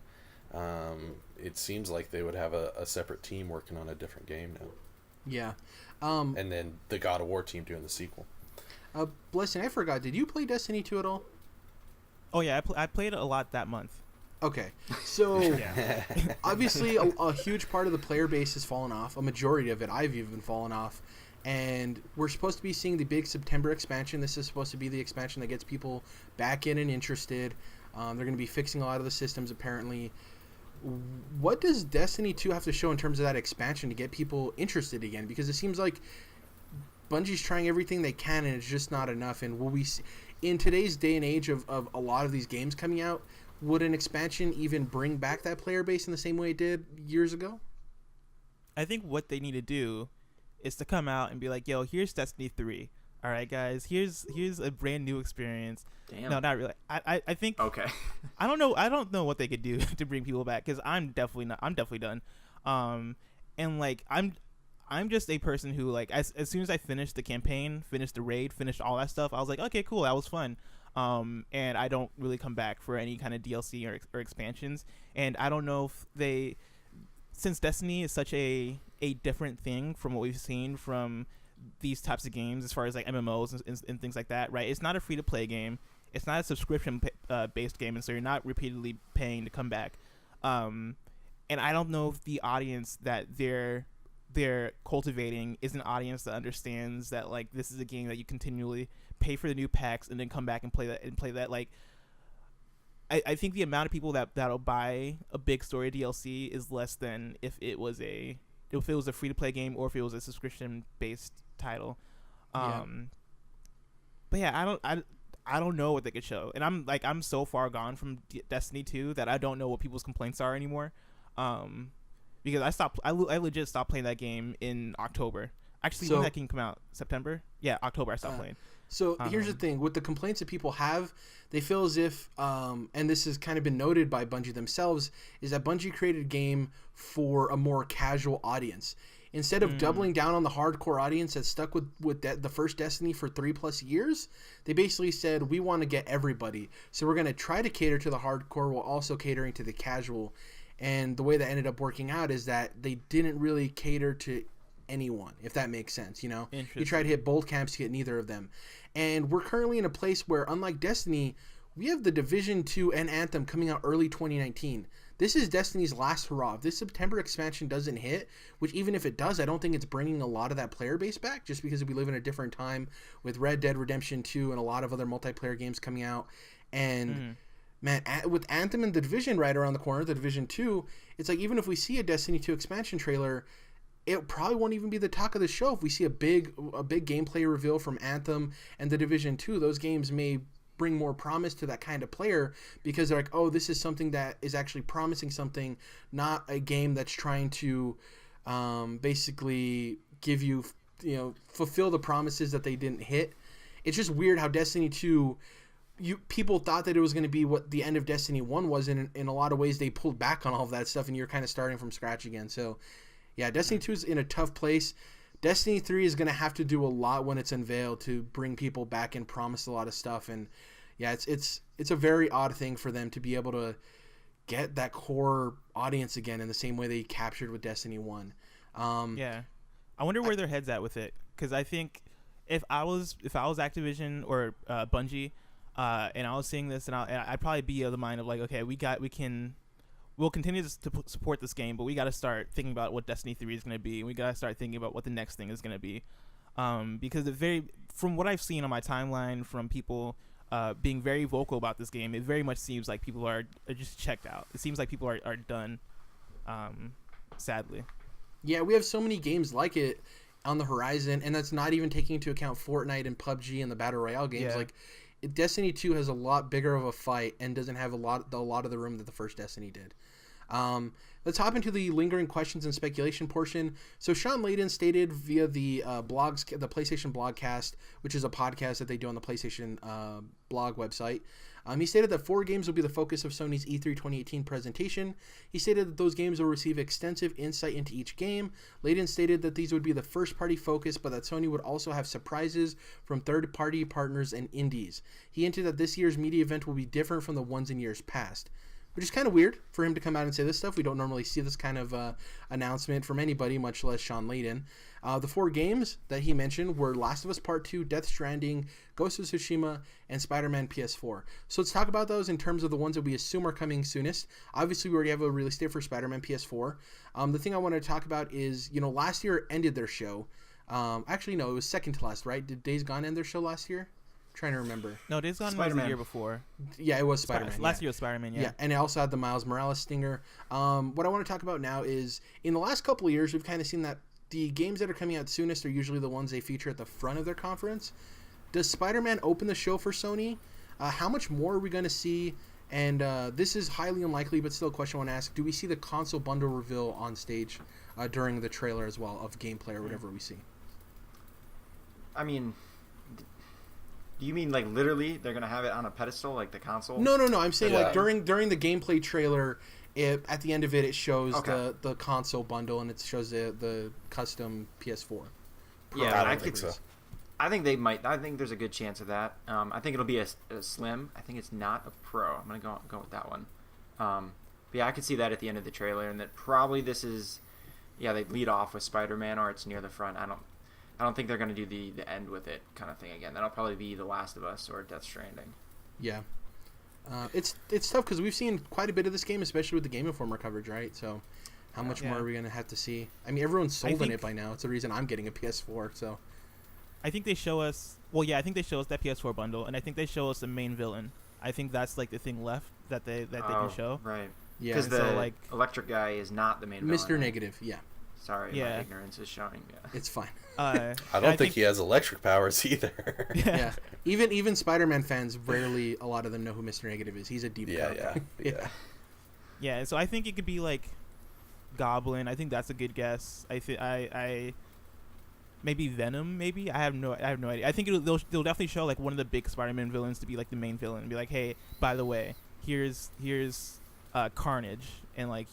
[SPEAKER 2] it seems like they would have a separate team working on a different game now.
[SPEAKER 1] Yeah.
[SPEAKER 2] And then the God of War team doing the sequel.
[SPEAKER 1] Blessing, I forgot. Did you play Destiny 2 at all?
[SPEAKER 4] Oh, yeah. I played it a lot that month.
[SPEAKER 1] Okay. So, obviously, a huge part of the player base has fallen off. A majority of it, I've even fallen off. And we're supposed to be seeing the big September expansion. This is supposed to be the expansion that gets people back in and interested. They're going to be fixing a lot of the systems, apparently. What does Destiny 2 have to show in terms of that expansion to get people interested again? Because it seems like Bungie's trying everything they can, and it's just not enough. And will we see, in today's day and age of a lot of these games coming out, would an expansion even bring back that player base in the same way it did years ago?
[SPEAKER 4] I think what they need to do is to come out and be like, yo, here's Destiny 3. All right, guys, here's a brand new experience.
[SPEAKER 3] Damn.
[SPEAKER 4] No, not really. I think
[SPEAKER 3] Okay.
[SPEAKER 4] I don't know what they could do to bring people back, because I'm definitely done. And like I'm just a person who, like, as soon as I finished the campaign, finished the raid, finished all that stuff, I was like, okay, cool, that was fun. And I don't really come back for any kind of DLC or expansions. And I don't know if they, since Destiny is such a different thing from what we've seen from these types of games, as far as like MMOs and things like that, right? It's not a free-to-play game. It's not a subscription based game, and so you're not repeatedly paying to come back. And I don't know if the audience that they're cultivating is an audience that understands that, like, this is a game that you continually pay for the new packs and then come back and play that. Like, I think the amount of people that'll buy a big story DLC is less than if it was a free to play game or if it was a subscription based title. But yeah, I don't know what they could show, and I'm so far gone from Destiny 2 that I don't know what people's complaints are anymore. Because I legit stopped playing that game in October. Actually, when that game come out, September? Yeah, October I stopped playing.
[SPEAKER 1] So here's the thing. With the complaints that people have, they feel as if, and this has kind of been noted by Bungie themselves, is that Bungie created a game for a more casual audience. Instead of doubling down on the hardcore audience that stuck with the first Destiny for 3+ years, they basically said, we want to get everybody. So we're going to try to cater to the hardcore while also catering to the casual. And the way that ended up working out is that they didn't really cater to anyone, if that makes sense. You try to hit both camps, you get neither of them. And we're currently in a place where, unlike Destiny, we have the Division 2 and Anthem coming out early 2019. This is Destiny's last hurrah. If this September expansion doesn't hit, which even if it does, I don't think it's bringing a lot of that player base back, just because we live in a different time with Red Dead Redemption 2 and a lot of other multiplayer games coming out. And man, with Anthem and the Division right around the corner, the Division 2, it's like, even if we see a Destiny 2 expansion trailer, it probably won't even be the talk of the show. If we see a big gameplay reveal from Anthem and the Division 2, those games may bring more promise to that kind of player, because they're like, oh, this is something that is actually promising something, not a game that's trying to basically give you, fulfill the promises that they didn't hit. It's just weird how Destiny 2, people thought that it was going to be what the end of Destiny 1 was, and in a lot of ways they pulled back on all of that stuff, and you're kind of starting from scratch again. So yeah, Destiny 2 is in a tough place. Destiny 3 is going to have to do a lot when it's unveiled to bring people back and promise a lot of stuff. And yeah, it's a very odd thing for them to be able to get that core audience again in the same way they captured with Destiny 1.
[SPEAKER 4] Yeah, I wonder where their head's at with it, because I think if I was Activision or Bungie, and I was seeing this, and I'd probably be of the mind of like, okay, we'll continue to support this game, but we got to start thinking about what Destiny 3 is going to be, and we got to start thinking about what the next thing is going to be. Because from what I've seen on my timeline from people being very vocal about this game, it very much seems like people are just checked out. It seems like people are done, sadly.
[SPEAKER 1] Yeah, we have so many games like it on the horizon, and that's not even taking into account Fortnite and PUBG and the Battle Royale games. Like, Destiny 2 has a lot bigger of a fight and doesn't have a lot of the room that the first Destiny did. Let's hop into the lingering questions and speculation portion. So Sean Layden stated via the the PlayStation Blogcast, which is a podcast that they do on the PlayStation blog website. He stated that 4 games will be the focus of Sony's E3 2018 presentation. He stated that those games will receive extensive insight into each game. Layden stated that these would be the first-party focus, but that Sony would also have surprises from third-party partners and indies. He hinted that this year's media event will be different from the ones in years past, which is kind of weird for him to come out and say this stuff. We don't normally see this kind of announcement from anybody, much less Sean Layden. The 4 games that he mentioned were Last of Us Part 2, Death Stranding, Ghost of Tsushima, and Spider-Man PS4. So let's talk about those in terms of the ones that we assume are coming soonest. Obviously, we already have a release date for Spider-Man PS4. The thing I want to talk about is, last year ended their show. Actually, no, it was second to last, right? Did Days Gone end their show last year? Trying to remember.
[SPEAKER 4] No, Days Gone was
[SPEAKER 3] Spider-Man.
[SPEAKER 4] the year before.
[SPEAKER 1] Yeah, it was Spider-Man.
[SPEAKER 4] Last year was Spider-Man, yeah.
[SPEAKER 1] Yeah, and it also had the Miles Morales stinger. What I want to talk about now is, in the last couple of years, we've kind of seen that the games that are coming out soonest are usually the ones they feature at the front of their conference. Does Spider-Man open the show for Sony? How much more are we going to see? And this is highly unlikely, but still a question I want to ask. Do we see the console bundle reveal on stage during the trailer as well of gameplay or whatever we see?
[SPEAKER 3] I mean, do you mean like literally they're going to have it on a pedestal like the console?
[SPEAKER 1] No. I'm saying
[SPEAKER 2] Yeah.
[SPEAKER 1] like during the gameplay trailer, at the end of it shows
[SPEAKER 3] Okay.
[SPEAKER 1] the console bundle and it shows the custom PS4.
[SPEAKER 3] Yeah,
[SPEAKER 2] I don't think so.
[SPEAKER 3] I think they might. I think there's a good chance of that. I think it'll be a slim. I think it's not a pro. I'm gonna go with that one. But yeah, I could see that at the end of the trailer, and that probably this is. Yeah, they lead off with Spider-Man, or it's near the front. I don't think they're gonna do the end with it kind of thing again. That'll probably be The Last of Us or Death Stranding.
[SPEAKER 1] Yeah. It's tough because we've seen quite a bit of this game, especially with the Game Informer coverage, right? So, how much more are we gonna have to see? I mean, everyone's sold on it by now. It's the reason I'm getting a PS4. So.
[SPEAKER 4] I think they show us. Well, yeah, I think they show us that PS4 bundle, and I think they show us the main villain. I think that's like the thing left that they can show.
[SPEAKER 3] Right.
[SPEAKER 1] Yeah.
[SPEAKER 3] Because the
[SPEAKER 4] like
[SPEAKER 3] electric guy is not the main
[SPEAKER 1] Mr.
[SPEAKER 3] villain.
[SPEAKER 1] Negative. Yeah.
[SPEAKER 3] Sorry,
[SPEAKER 4] Yeah.
[SPEAKER 3] my ignorance is showing. Yeah.
[SPEAKER 1] It's fine.
[SPEAKER 2] I don't think he has electric powers either.
[SPEAKER 1] Yeah. Even Spider-Man fans rarely. A lot of them know who Mr. Negative is. He's a deep cut.
[SPEAKER 2] Yeah.
[SPEAKER 4] Yeah, so I think it could be like Goblin. I think that's a good guess. I maybe Venom. Maybe I have no idea. I think they'll definitely show like one of the big Spider-Man villains to be like the main villain and be like, hey, by the way, here's Carnage, and like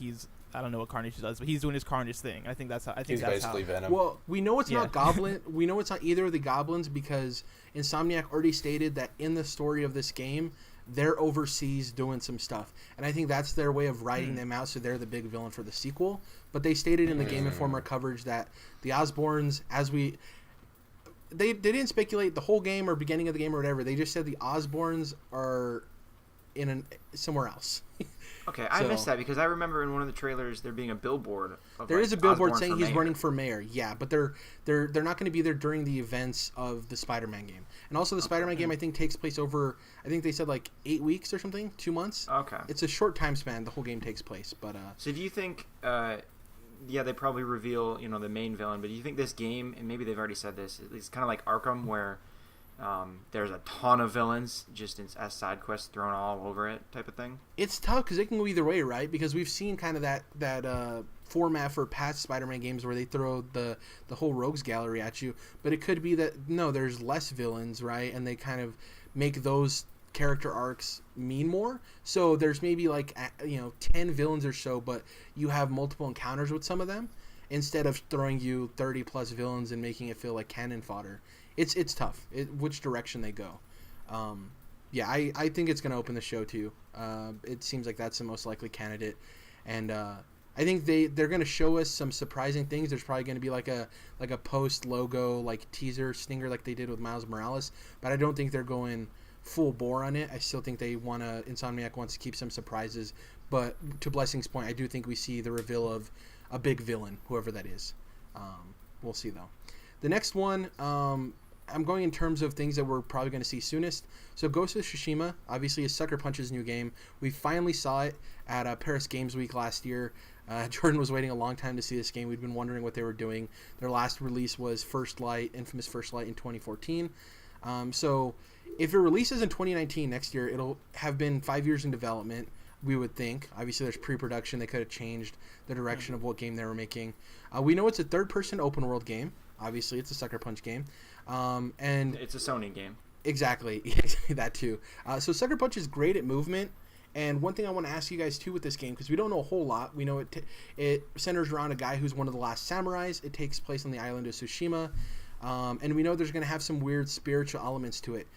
[SPEAKER 4] I don't know what Carnage does, but he's doing his Carnage thing. I think that's how.
[SPEAKER 2] He's basically Venom.
[SPEAKER 1] Well, we know it's not Goblin. We know it's not either of the Goblins because Insomniac already stated that in the story of this game, they're overseas doing some stuff, and I think that's their way of writing them out, so they're the big villain for the sequel. But they stated in the Game Informer coverage that the Osborns, they didn't speculate the whole game or beginning of the game or whatever. They just said the Osborns are somewhere else.
[SPEAKER 3] Okay, I missed that because I remember in one of the trailers there being a billboard.
[SPEAKER 1] There is a billboard saying he's
[SPEAKER 3] mayor.
[SPEAKER 1] running for mayor. Yeah, but they're not going to be there during the events of the Spider-Man game. And also the Spider-Man game I think takes place over, I think they said like 8 weeks or something, 2 months.
[SPEAKER 3] Okay.
[SPEAKER 1] It's a short time span the whole game takes place, but
[SPEAKER 3] So do you think they probably reveal, the main villain, but do you think this game, and maybe they've already said this, it's kind of like Arkham where there's a ton of villains just as side quests thrown all over it type of thing?
[SPEAKER 1] It's tough because it can go either way, right? Because we've seen kind of that format for past Spider-Man games where they throw the whole rogues gallery at you, but it could be that no, there's less villains, right? And they kind of make those character arcs mean more. So there's maybe like 10 villains or so, but you have multiple encounters with some of them instead of throwing you 30 plus villains and making it feel like cannon fodder. It's tough. Which direction they go. I think it's going to open the show too. It seems like that's the most likely candidate, and I think they're going to show us some surprising things. There's probably going to be like a post logo like teaser stinger like they did with Miles Morales, but I don't think they're going full bore on it. I still think Insomniac wants to keep some surprises. But to Blessing's point, I do think we see the reveal of a big villain, whoever that is. We'll see though. The next one. I'm going in terms of things that we're probably going to see soonest. So Ghost of Tsushima, obviously, is Sucker Punch's new game. We finally saw it at Paris Games Week last year. Jordan was waiting a long time to see this game. We'd been wondering what they were doing. Their last release was infamous First Light in 2014. So if it releases in 2019 next year, it'll have been 5 years in development, we would think. Obviously, there's pre-production. They could have changed the direction of what game they were making. We know it's a third-person open-world game. Obviously, it's a Sucker Punch game. And
[SPEAKER 3] it's a Sony game.
[SPEAKER 1] Exactly. That too. So Sucker Punch is great at movement. And one thing I want to ask you guys too with this game, because we don't know a whole lot. We know it centers around a guy who's one of the last samurais. It takes place on the island of Tsushima. And we know there's going to have some weird spiritual elements to it.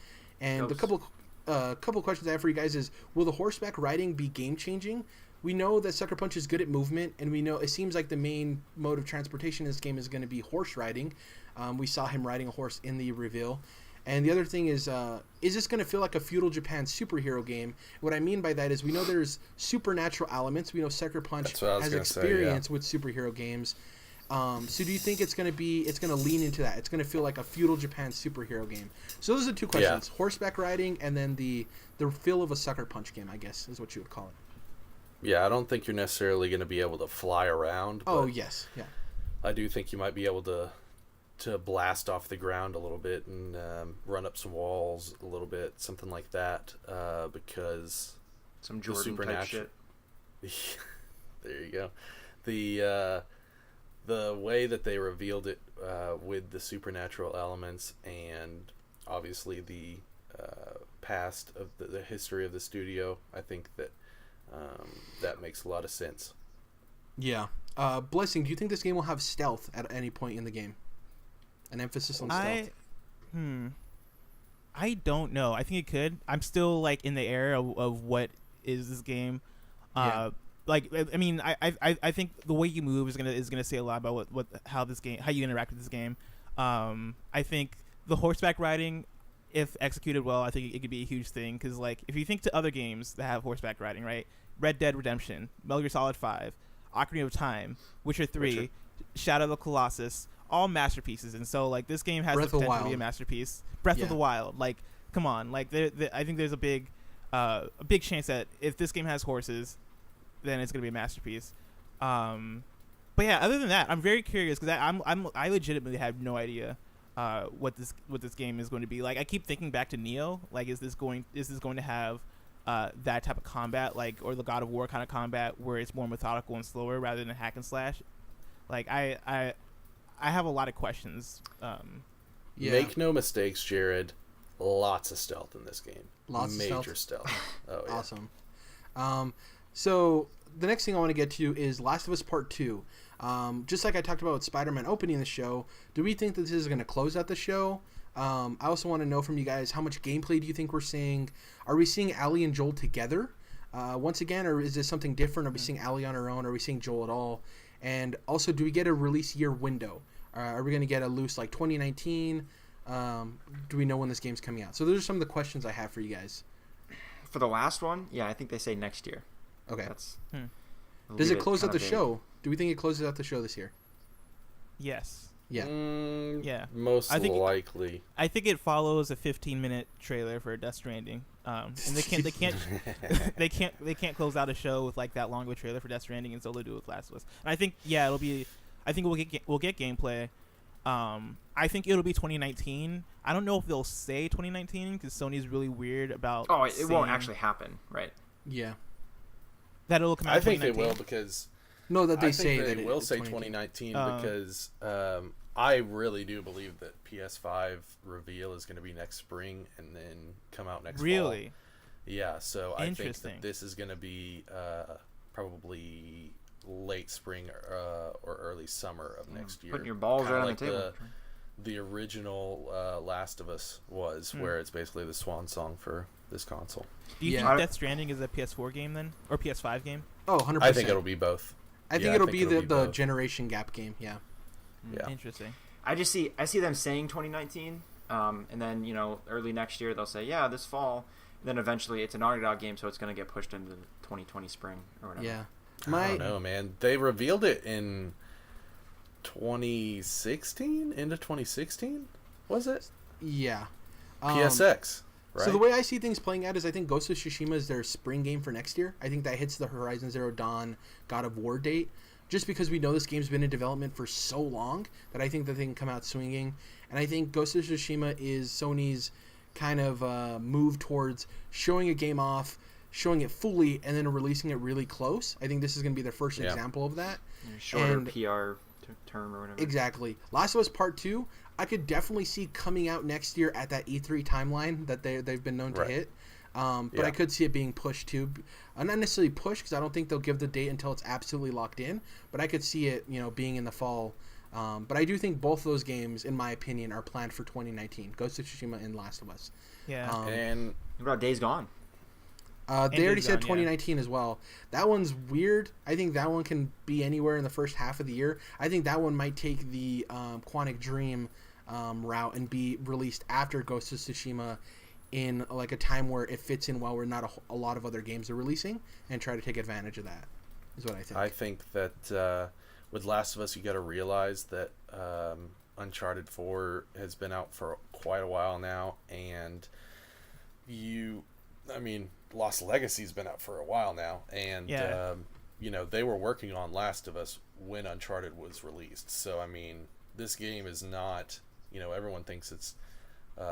[SPEAKER 1] And the couple questions I have for you guys is, will the horseback riding be game-changing? We know that Sucker Punch is good at movement, and we know it seems like the main mode of transportation in this game is going to be horse riding. We saw him riding a horse in the reveal. And the other thing is this going to feel like a feudal Japan superhero game? What I mean by that is we know there's supernatural elements. We know Sucker Punch has experience with superhero games. So do you think it's going to lean into that? It's going to feel like a feudal Japan superhero game. So those are 2 questions: horseback riding, and then the feel of a sucker punch game, I guess, is what you would call it.
[SPEAKER 2] Yeah, I don't think you're necessarily going to be able to fly around.
[SPEAKER 1] Oh yes, yeah.
[SPEAKER 2] I do think you might be able to blast off the ground a little bit and run up some walls a little bit, something like that, because
[SPEAKER 3] some Jordan type shit.
[SPEAKER 2] There you go. The way that they revealed it with the supernatural elements and obviously the past of the history of the studio, I think that that makes a lot of sense.
[SPEAKER 1] Yeah. Blessing, do you think this game will have stealth at any point in the game? An emphasis on stealth?
[SPEAKER 4] I don't know. I think it could. I'm still like in the air of what is this game. Like, I mean, I think the way you move is gonna say a lot about how you interact with this game. I think the horseback riding, if executed well, I think it could be a huge thing. Because like, if you think to other games that have horseback riding, right? Red Dead Redemption, Metal Gear Solid 5, Ocarina of Time, Witcher 3, Shadow of the Colossus, all masterpieces. And so like, this game has the potential to be a masterpiece. Breath of the Wild, like, come on, like, I think there's a big chance that if this game has horses, then it's gonna be a masterpiece. But yeah, other than that, I'm very curious because I legitimately have no idea what this game is going to be like. I keep thinking back to Neo. Like, is this going to have that type of combat, like, or the God of War kind of combat where it's more methodical and slower rather than hack and slash? Like, I have a lot of questions.
[SPEAKER 2] Make no mistakes, Jared. Lots of stealth in this game. Major stealth. Oh yeah.
[SPEAKER 1] Awesome. So the next thing I want to get to is Last of Us Part 2. Just like I talked about with Spider-Man opening the show, do we think that this is going to close out the show? I also want to know from you guys, how much gameplay do you think we're seeing? Are we seeing Ellie and Joel together once again, or is this something different? Are we seeing Ellie on her own? Are we seeing Joel at all? And also, do we get a release year window? Are we going to get a loose, like, 2019? Do we know when this game's coming out? So those are some of the questions I have for you guys.
[SPEAKER 3] For the last one, yeah, I think they say next year.
[SPEAKER 1] Okay. Does it close out the show? Do we think it closes out the show this year?
[SPEAKER 4] Yes.
[SPEAKER 1] Yeah.
[SPEAKER 4] Yeah.
[SPEAKER 2] Most likely.
[SPEAKER 4] I think it follows a 15-minute trailer for Death Stranding. And they can't close out a show with like that long of a trailer for Death Stranding, and so they'll do it with Last of Us. And I think I think we'll get gameplay. I think it'll be 2019. I don't know if they'll say 2019 because Sony's really weird about.
[SPEAKER 3] Oh, it won't actually happen, right?
[SPEAKER 1] Yeah.
[SPEAKER 4] That it'll come out.
[SPEAKER 2] I think they will because.
[SPEAKER 1] No, that they
[SPEAKER 2] I
[SPEAKER 1] say
[SPEAKER 2] think
[SPEAKER 1] that
[SPEAKER 2] they will say 2019 because I really do believe that PS5 reveal is going to be next spring and then come out next fall.
[SPEAKER 4] Really?
[SPEAKER 2] Yeah, so I think that this is going to be probably late spring or early summer of next year.
[SPEAKER 3] Putting your balls right on the table.
[SPEAKER 2] The original Last of Us was, where it's basically the swan song for this console.
[SPEAKER 4] Do you think Death Stranding is a PS4 game then? Or PS5 game?
[SPEAKER 1] Oh, 100%.
[SPEAKER 2] I think it'll be both.
[SPEAKER 1] I think it'll be the generation gap game, yeah.
[SPEAKER 2] Yeah.
[SPEAKER 4] Interesting.
[SPEAKER 3] I see them saying 2019, and then, early next year they'll say, yeah, this fall. And then eventually it's a Naughty Dog game, so it's going to get pushed into 2020 spring or whatever.
[SPEAKER 1] Yeah.
[SPEAKER 2] I don't know, man. They revealed it in 2016? Into 2016? Was it?
[SPEAKER 1] Yeah.
[SPEAKER 2] PSX, right?
[SPEAKER 1] So the way I see things playing out is I think Ghost of Tsushima is their spring game for next year. I think that hits the Horizon Zero Dawn God of War date. Just because we know this game's been in development for so long that I think that they can come out swinging. And I think Ghost of Tsushima is Sony's kind of move towards showing a game off, showing it fully, and then releasing it really close. I think this is going to be their first example of that.
[SPEAKER 3] Shorter PR term or whatever.
[SPEAKER 1] Exactly. Last of Us Part 2, I could definitely see coming out next year at that E3 timeline that they've been known to hit. But I could see it being pushed too. Not necessarily pushed because I don't think they'll give the date until it's absolutely locked in. But I could see it, being in the fall. But I do think both of those games, in my opinion, are planned for 2019. Ghost of Tsushima and Last of Us.
[SPEAKER 4] Yeah.
[SPEAKER 2] And
[SPEAKER 3] what about Days Gone?
[SPEAKER 1] They already said 2019 as well. That one's weird. I think that one can be anywhere in the first half of the year. I think that one might take the Quantic Dream route and be released after Ghost of Tsushima in like a time where it fits in well where not a lot of other games are releasing, and try to take advantage of that is what I think.
[SPEAKER 2] I think that with Last of Us, you got to realize that Uncharted 4 has been out for quite a while now, and Lost Legacy's been out for a while now, and they were working on Last of Us when Uncharted was released. So I mean, this game is not, everyone thinks it's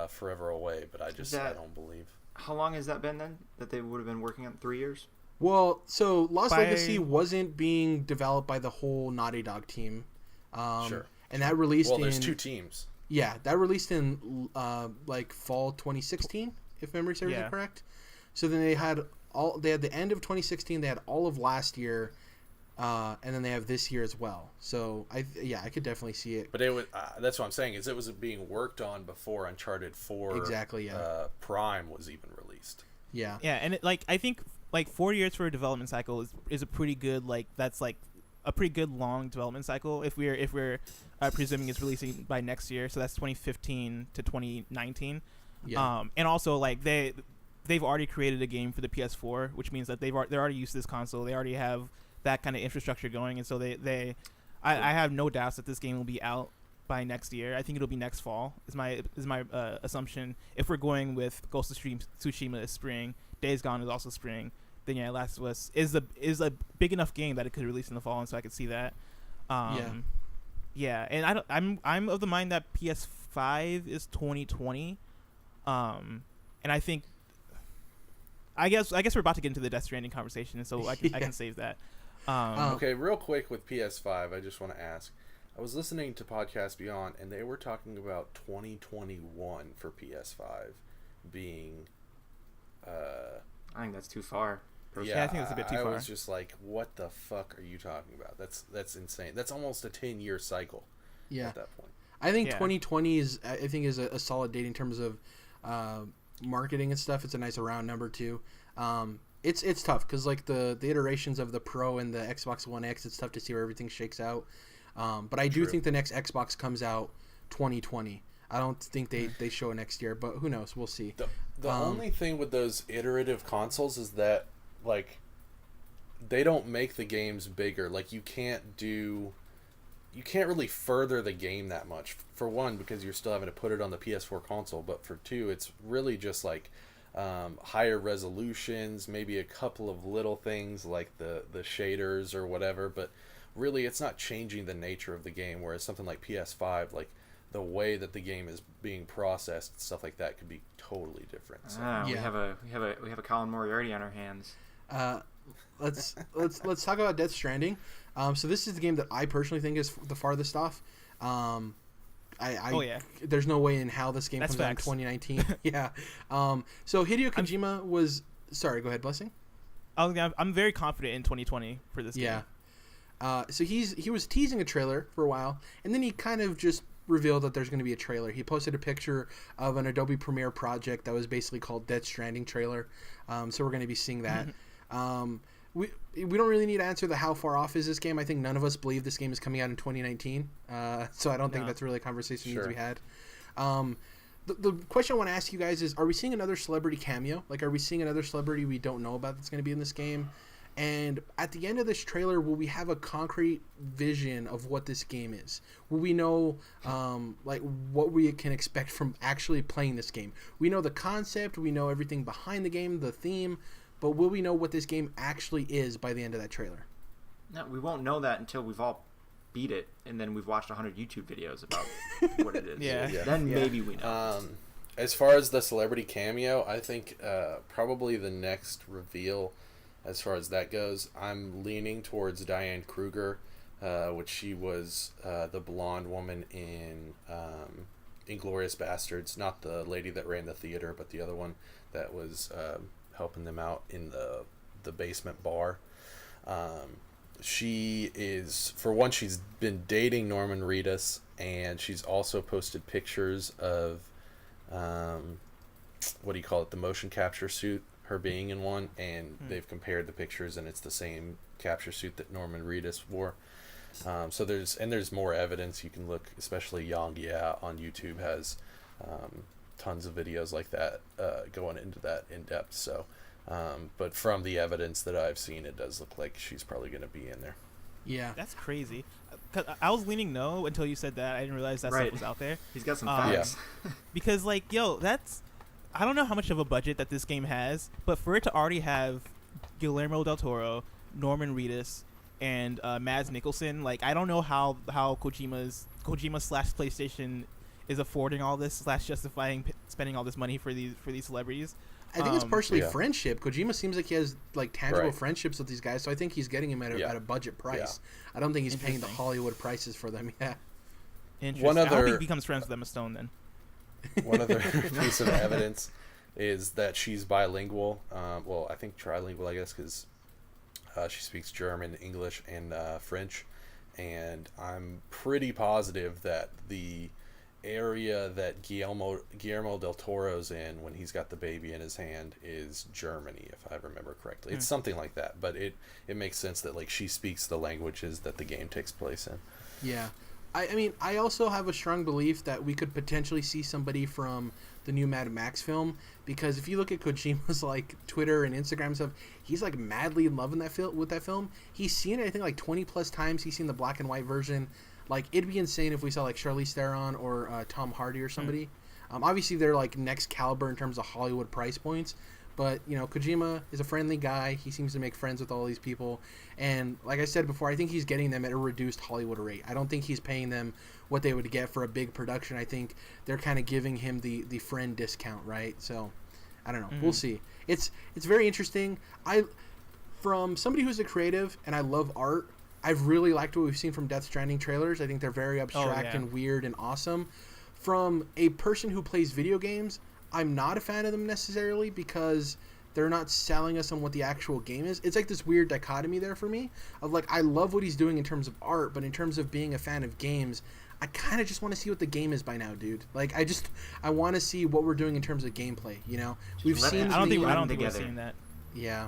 [SPEAKER 2] forever away, but I don't believe.
[SPEAKER 3] How long has that been then? That they would have been working on 3 years?
[SPEAKER 1] Well, so Lost Legacy wasn't being developed by the whole Naughty Dog team.
[SPEAKER 2] Sure.
[SPEAKER 1] And that released
[SPEAKER 2] there's 2 teams.
[SPEAKER 1] Yeah, that released in fall 2016, if memory serves me correct. So then they had the end of 2016, they had all of last year, and then they have this year as well. So I could definitely see it.
[SPEAKER 2] But it was that's what I'm saying, is it was being worked on before Uncharted 4 Prime was even released.
[SPEAKER 1] Yeah.
[SPEAKER 4] Yeah, and I think 4 years for a development cycle is a pretty good that's a pretty good long development cycle if we're presuming it's releasing by next year. So that's 2015 to 2019.
[SPEAKER 1] Yeah.
[SPEAKER 4] And also they've already created a game for the PS4, which means that they're already used to this console. They already have that kind of infrastructure going, and so I have no doubts that this game will be out by next year. I think it'll be next fall. Is my assumption. If we're going with Ghost of Tsushima is spring, Days Gone is also spring, then Last of Us is a big enough game that it could release in the fall, and so I could see that. Yeah, and I'm of the mind that PS5 is 2020, and I think. I guess we're about to get into the Death Stranding conversation, so I can save that.
[SPEAKER 2] Okay, real quick with PS5, I just want to ask. I was listening to Podcast Beyond, and they were talking about 2021 for PS5 being.
[SPEAKER 3] I think that's too far.
[SPEAKER 4] Yeah, I think that's a bit too far.
[SPEAKER 2] I was just like, what the fuck are you talking about? That's insane. That's almost a 10-year cycle.
[SPEAKER 1] Yeah.
[SPEAKER 2] At that point.
[SPEAKER 1] I think 2020 is a solid date in terms of marketing and stuff. It's a nice round number too. It's tough because the iterations of the Pro and the Xbox One X, it's tough to see where everything shakes out. But I do think the next Xbox comes out 2020. I don't think they show it next year, but who knows? We'll see.
[SPEAKER 2] The only thing with those iterative consoles is that they don't make the games bigger. You can't really further the game that much. For one, because you're still having to put it on the PS4 console, but for two, it's really just higher resolutions, maybe a couple of little things like the shaders or whatever, but really it's not changing the nature of the game, whereas something like PS5, the way that the game is being processed and stuff like that could be totally different. So.
[SPEAKER 3] We have a Colin Moriarty on our hands.
[SPEAKER 1] Let's talk about Death Stranding. So this is the game that I personally think is the farthest off. There's no way in how this game comes out in 2019. Yeah. So Hideo Kojima was. Sorry, go ahead, Blessing.
[SPEAKER 4] I'm very confident in 2020 for this game.
[SPEAKER 1] Yeah. So he was teasing a trailer for a while, and then he kind of just revealed that there's going to be a trailer. He posted a picture of an Adobe Premiere project that was basically called Death Stranding trailer. So we're going to be seeing that. We don't really need to answer the how far off is this game. I think none of us believe this game is coming out in 2019. So I don't think that's really a conversation that needs to be had. The question I want to ask you guys is, are we seeing another celebrity cameo? Are we seeing another celebrity we don't know about that's going to be in this game? And at the end of this trailer, will we have a concrete vision of what this game is? Will we know what we can expect from actually playing this game? We know the concept, we know everything behind the game, the theme, but will we know what this game actually is by the end of that trailer?
[SPEAKER 3] No, we won't know that until we've all beat it, and then we've watched 100 YouTube videos about what it is. Then maybe we know.
[SPEAKER 2] As far as the celebrity cameo, I think probably the next reveal, as far as that goes, I'm leaning towards Diane Kruger, which she was the blonde woman in Inglourious Bastards, not the lady that ran the theater, but the other one that was helping them out in the basement bar. She is, for one, she's been dating Norman Reedus, and she's also posted pictures of the motion capture suit, her being in one, and they've compared the pictures, and it's the same capture suit that Norman Reedus wore. So there's more evidence. You can look, especially Yang on YouTube has tons of videos like that going into that in depth. So, but from the evidence that I've seen, it does look like she's probably going to be in there.
[SPEAKER 1] Yeah.
[SPEAKER 4] That's crazy. 'Cause I was leaning no until you said that. I didn't realize that stuff was out there.
[SPEAKER 3] He's got some facts.
[SPEAKER 4] Because like, yo, that's, I don't know how much of a budget that this game has, but for it to already have Guillermo del Toro, Norman Reedus, and Mads Mikkelsen, like, I don't know how Kojima slash PlayStation is affording all this slash justifying spending all this money for these celebrities.
[SPEAKER 1] I think it's partially friendship. Kojima seems like he has like tangible
[SPEAKER 2] Right.
[SPEAKER 1] friendships with these guys, so I think he's getting him at a budget price. I don't think he's paying the Hollywood prices for them. Yeah.
[SPEAKER 4] Interesting. I hope he becomes friends with Emma Stone then.
[SPEAKER 2] One other piece of evidence is that she's bilingual. Well, I think trilingual, I guess, because she speaks German, English, and French. And I'm pretty positive that the area that Guillermo del Toro's in when he's got the baby in his hand is Germany, if I remember correctly. It's something like that, but it makes sense that like she speaks the languages that the game takes place in.
[SPEAKER 1] Yeah. I mean, I also have a strong belief that we could potentially see somebody from the new Mad Max film, because if you look at Kojima's like Twitter and Instagram stuff, he's like madly in love with that film. He's seen it, I think, like 20 plus times. He's seen the black and white version. Like, it'd be insane if we saw like Charlize Theron or Tom Hardy or somebody. Obviously, they're like next caliber in terms of Hollywood price points. But, you know, Kojima is a friendly guy. He seems to make friends with all these people. And like I said before, I think he's getting them at a reduced Hollywood rate. I don't think he's paying them what they would get for a big production. I think they're kind of giving him the friend discount, right? So, I don't know. We'll see. It's very interesting. From somebody who's a creative and I love art, I've really liked what we've seen from Death Stranding trailers. I think they're very abstract and weird and awesome. From a person who plays video games, I'm not a fan of them necessarily because they're not selling us on what the actual game is. It's like this weird dichotomy there for me of like, I love what he's doing in terms of art, but in terms of being a fan of games, I kind of just want to see what the game is by now, dude. Like, I want to see what we're doing in terms of gameplay, you know? We've seen...
[SPEAKER 4] I don't think we've seen that.
[SPEAKER 1] Yeah.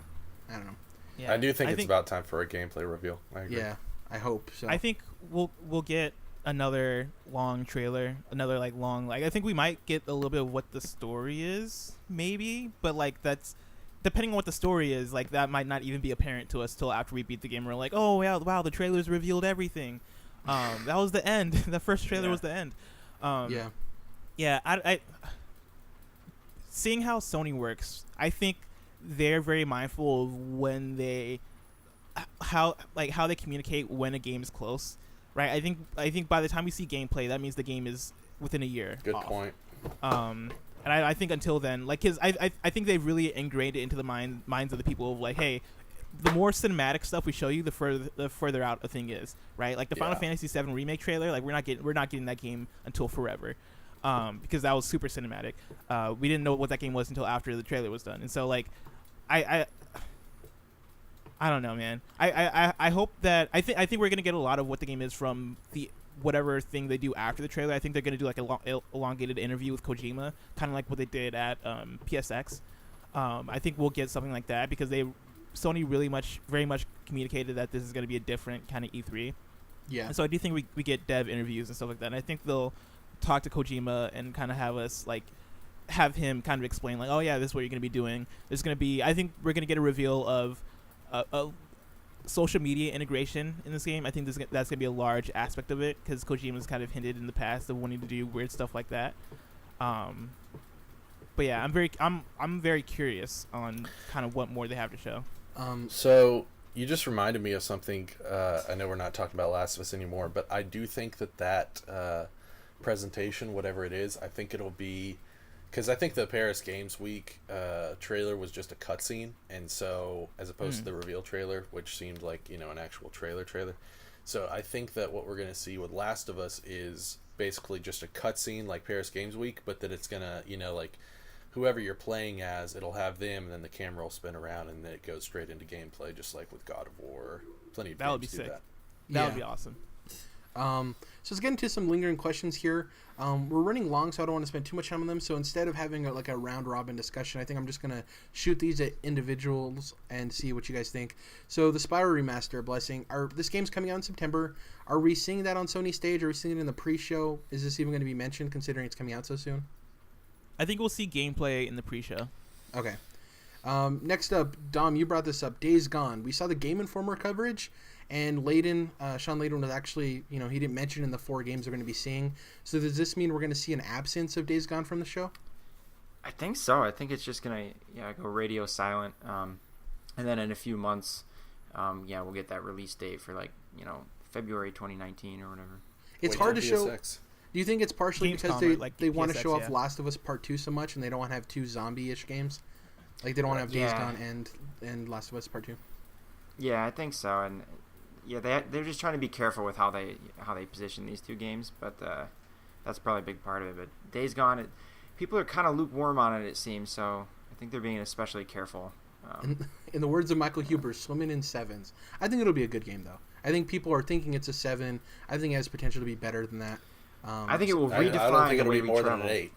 [SPEAKER 1] I don't know.
[SPEAKER 2] Yeah. I do think it's about time for a gameplay reveal. I agree.
[SPEAKER 1] Yeah, I hope so.
[SPEAKER 4] I think we'll get another long trailer, I think we might get a little bit of what the story is, maybe, but like that's depending on what the story is, like that might not even be apparent to us till after we beat the game. We're like, oh wow, the trailers revealed everything. That was the end. The first trailer was the end. I seeing how Sony works, I think they're very mindful of when how they communicate when a game is close, right? I think by the time we see gameplay, that means the game is within a year.
[SPEAKER 2] Good point.
[SPEAKER 4] And I think until then, like, cause I think they've really ingrained it into the minds of the people of like, hey, the more cinematic stuff we show you, the further out a thing is, right? Like the Final Fantasy VII remake trailer, like we're not getting that game until forever. Because that was super cinematic. We didn't know what that game was until after the trailer was done, and so like, I don't know, man. I hope that I think we're gonna get a lot of what the game is from the whatever thing they do after the trailer. I think they're gonna do like a elongated interview with Kojima, kind of like what they did at PSX. I think we'll get something like that because Sony very much communicated that this is gonna be a different kind of E3.
[SPEAKER 1] Yeah.
[SPEAKER 4] And so I do think we get dev interviews and stuff like that. And I think they'll talk to Kojima and kind of have him kind of explain like, oh yeah, this is what you're going to be doing. There's going to be, I think we're going to get a reveal of social media integration in this game. I think that's going to be a large aspect of it because Kojima's kind of hinted in the past of wanting to do weird stuff like that. But yeah, I'm very curious on kind of what more they have to show.
[SPEAKER 2] So you just reminded me of something. I know we're not talking about Last of Us anymore, but I do think that presentation, whatever it is, I think it'll be, because I think the Paris Games Week trailer was just a cutscene, and so as opposed to the reveal trailer, which seemed like an actual trailer. So I think that what we're gonna see with Last of Us is basically just a cutscene like Paris Games Week, but that it's gonna like whoever you're playing as, it'll have them, and then the camera will spin around, and then it goes straight into gameplay, just like with God of War. Plenty of
[SPEAKER 4] that would be
[SPEAKER 2] games
[SPEAKER 4] sick.
[SPEAKER 2] do that.
[SPEAKER 4] That would be awesome.
[SPEAKER 1] So let's get into some lingering questions here. We're running long, so I don't want to spend too much time on them. So instead of having a round robin discussion, I think I'm just gonna shoot these at individuals and see what you guys think. So the Spyro remaster, Blessing. This game's coming out in September. Are we seeing that on Sony stage? Are we seeing it in the pre-show? Is this even going to be mentioned, considering it's coming out so soon?
[SPEAKER 4] I think we'll see gameplay in the pre-show.
[SPEAKER 1] Okay. Next up, Dom, you brought this up. Days Gone. We saw the Game Informer coverage, And Sean Layden was actually, he didn't mention in the 4 games we're going to be seeing. So does this mean we're going to see an absence of Days Gone from the show?
[SPEAKER 3] I think so. I think it's just going to go radio silent. And then in a few months, we'll get that release date for February 2019 or whatever.
[SPEAKER 1] It's hard to show. Do you think it's partially because they want to show off Last of Us Part 2 so much and they don't want to have 2 zombie-ish games? Like they don't want to have Days Gone and Last of Us Part 2?
[SPEAKER 3] Yeah, I think so. And they're just trying to be careful with how they position these 2 games, but that's probably a big part of it. But Days Gone, people are kind of lukewarm on it seems, so I think they're being especially careful.
[SPEAKER 1] In the words of Michael Huber, swimming in 7s. I think it'll be a good game, though. I think people are thinking it's a 7. I think it has potential to be better than that.
[SPEAKER 3] I think it will redefine
[SPEAKER 2] I don't think
[SPEAKER 3] the
[SPEAKER 2] it'll
[SPEAKER 3] way
[SPEAKER 2] be more
[SPEAKER 3] travel.
[SPEAKER 2] than an 8.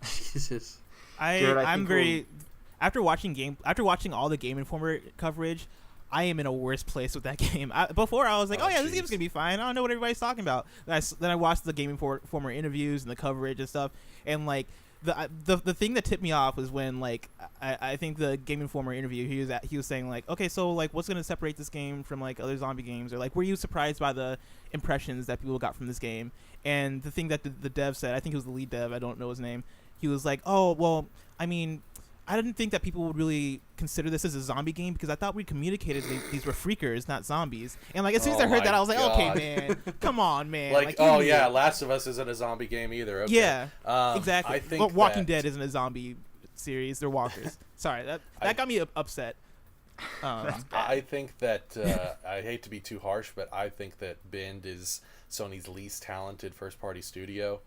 [SPEAKER 1] Jesus.
[SPEAKER 4] I'm very after watching all the Game Informer coverage, I am in a worse place with that game. Before I was like, this game's gonna be fine. I don't know what everybody's talking about. Then I watched the Game Informer interviews and the coverage and stuff, and like the thing that tipped me off was when like I think the Game Informer interview he was saying like, okay, so like what's gonna separate this game from like other zombie games, or like were you surprised by the impressions that people got from this game? And the thing that the dev said, I think it was the lead dev, I don't know his name, he was like, oh well, I mean, I didn't think that people would really consider this as a zombie game because I thought we communicated these were freakers, not zombies. And like as soon as I heard that, I was like, okay, man, come on, man.
[SPEAKER 2] Like Last of Us isn't a zombie game either. Okay.
[SPEAKER 4] Yeah, exactly.
[SPEAKER 2] I think
[SPEAKER 4] but Walking Dead isn't a zombie series; they're walkers. Sorry, that got me upset.
[SPEAKER 2] I think that I hate to be too harsh, but I think that Bend is Sony's least talented first-party studio.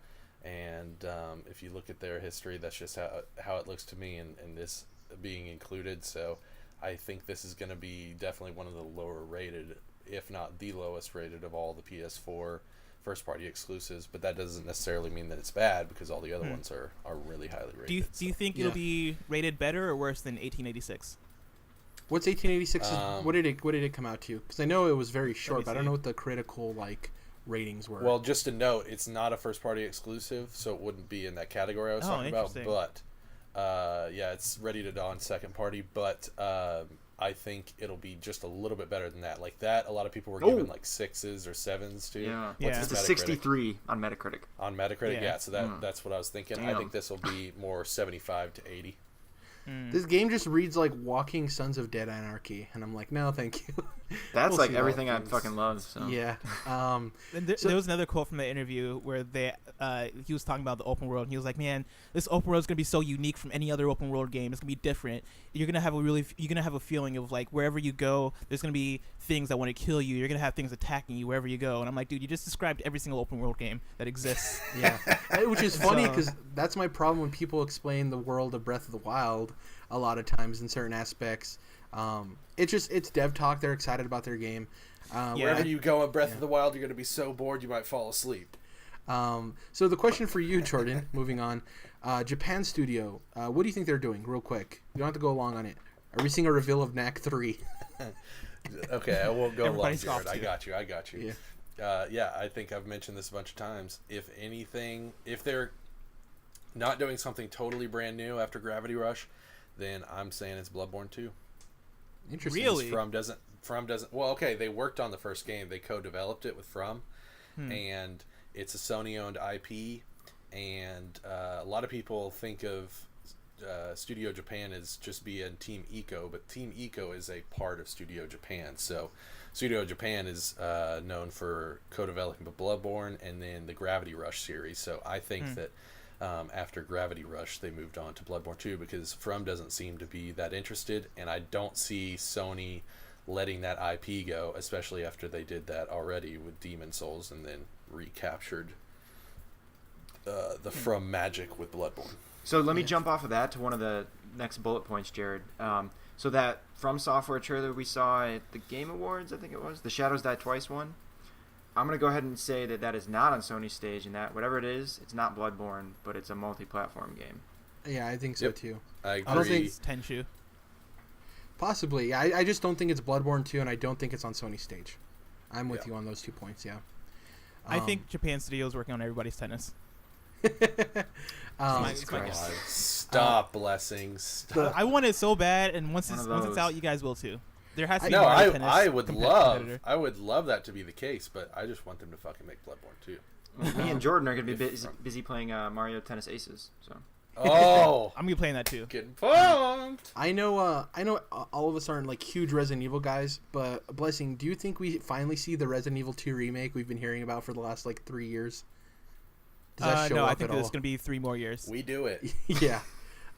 [SPEAKER 2] And if you look at their history, that's just how it looks to me, and this being included. So I think this is going to be definitely one of the lower rated, if not the lowest rated of all the PS4 first-party exclusives. But that doesn't necessarily mean that it's bad, because all the other ones are really highly rated.
[SPEAKER 4] Do you think it'll be rated better or worse than 1886?
[SPEAKER 1] What's 1886? What did it come out to? Because I know it was very short, but I don't know what the critical ratings were.
[SPEAKER 2] Well, just a note, it's not a first-party exclusive, so it wouldn't be in that category I was talking about. But it's ready to dawn second party. But I think it'll be just a little bit better than that. Like that, a lot of people were giving 6s or 7s to.
[SPEAKER 3] Yeah,
[SPEAKER 2] It's
[SPEAKER 3] a 63 on Metacritic.
[SPEAKER 2] On Metacritic, So that's what I was thinking. Damn. I think this will be more 75 to 80.
[SPEAKER 1] This game just reads like Walking Sons of Dead Anarchy, and I'm like, no, thank you.
[SPEAKER 3] That's like everything I fucking love. So.
[SPEAKER 1] Yeah.
[SPEAKER 4] And there was another quote from the interview where he was talking about the open world, and he was like, "Man, this open world is gonna be so unique from any other open world game. It's gonna be different. You're gonna have a feeling of like wherever you go, there's gonna be things that want to kill you. You're gonna have things attacking you wherever you go." And I'm like, dude, you just described every single open world game that exists.
[SPEAKER 1] Yeah, which is funny because that's my problem when people explain the world of Breath of the Wild. A lot of times in certain aspects, it's dev talk. They're excited about their game.
[SPEAKER 2] Wherever you go in Breath of the Wild, you're going to be so bored you might fall asleep.
[SPEAKER 1] So the question for you, Jordan, moving on, Japan Studio, what do you think they're doing, real quick? You don't have to go long on it. Are we seeing a reveal of Knack 3?
[SPEAKER 2] Okay, I won't go long, Jared. I got you.
[SPEAKER 1] Yeah.
[SPEAKER 2] I think I've mentioned this a bunch of times. If anything, if they're not doing something totally brand new after Gravity Rush, then I'm saying it's Bloodborne 2.
[SPEAKER 1] Interesting.
[SPEAKER 4] Really?
[SPEAKER 2] From doesn't. Well, okay, they worked on the first game. They co-developed it with From, and it's a Sony-owned IP. And a lot of people think of Studio Japan as just being Team Ico, but Team Ico is a part of Studio Japan. So Studio Japan is known for co-developing Bloodborne and then the Gravity Rush series. So I think that after Gravity Rush, they moved on to Bloodborne 2 because From doesn't seem to be that interested, and I don't see Sony letting that IP go, especially after they did that already with Demon Souls and then recaptured the From magic with Bloodborne.
[SPEAKER 3] So let me jump off of that to one of the next bullet points, Jared. So that From Software trailer we saw at the Game Awards, I think it was, the Shadows Die Twice one, I'm going to go ahead and say that is not on Sony's stage, and that whatever it is, it's not Bloodborne, but it's a multi-platform game.
[SPEAKER 1] Yeah, I think so too.
[SPEAKER 2] I agree.
[SPEAKER 1] I don't think
[SPEAKER 4] it's Tenchu.
[SPEAKER 1] Possibly. I just don't think it's Bloodborne 2, and I don't think it's on Sony's stage. I'm with you on those 2 points, yeah.
[SPEAKER 4] I think Japan Studio is working on everybody's tennis.
[SPEAKER 2] Stop, Blessings. Stop.
[SPEAKER 4] I want it so bad, and once it's out, you guys will too. There has to be
[SPEAKER 2] No,
[SPEAKER 4] Mario Tennis
[SPEAKER 2] I would
[SPEAKER 4] competitor.
[SPEAKER 2] love that to be the case, but I just want them to fucking make Bloodborne too.
[SPEAKER 3] Me and Jordan are going to be busy playing Mario Tennis Aces. So.
[SPEAKER 2] Oh,
[SPEAKER 4] I'm gonna be playing that too.
[SPEAKER 2] getting pumped.
[SPEAKER 1] I know all of us aren't like huge Resident Evil guys, but Blessing, do you think we finally see the Resident Evil 2 remake we've been hearing about for the last like 3 years? Does that show
[SPEAKER 4] no,
[SPEAKER 1] up
[SPEAKER 4] I think
[SPEAKER 1] at
[SPEAKER 4] it's
[SPEAKER 1] all?
[SPEAKER 4] gonna be 3 more years.
[SPEAKER 2] We do it.
[SPEAKER 1] Yeah.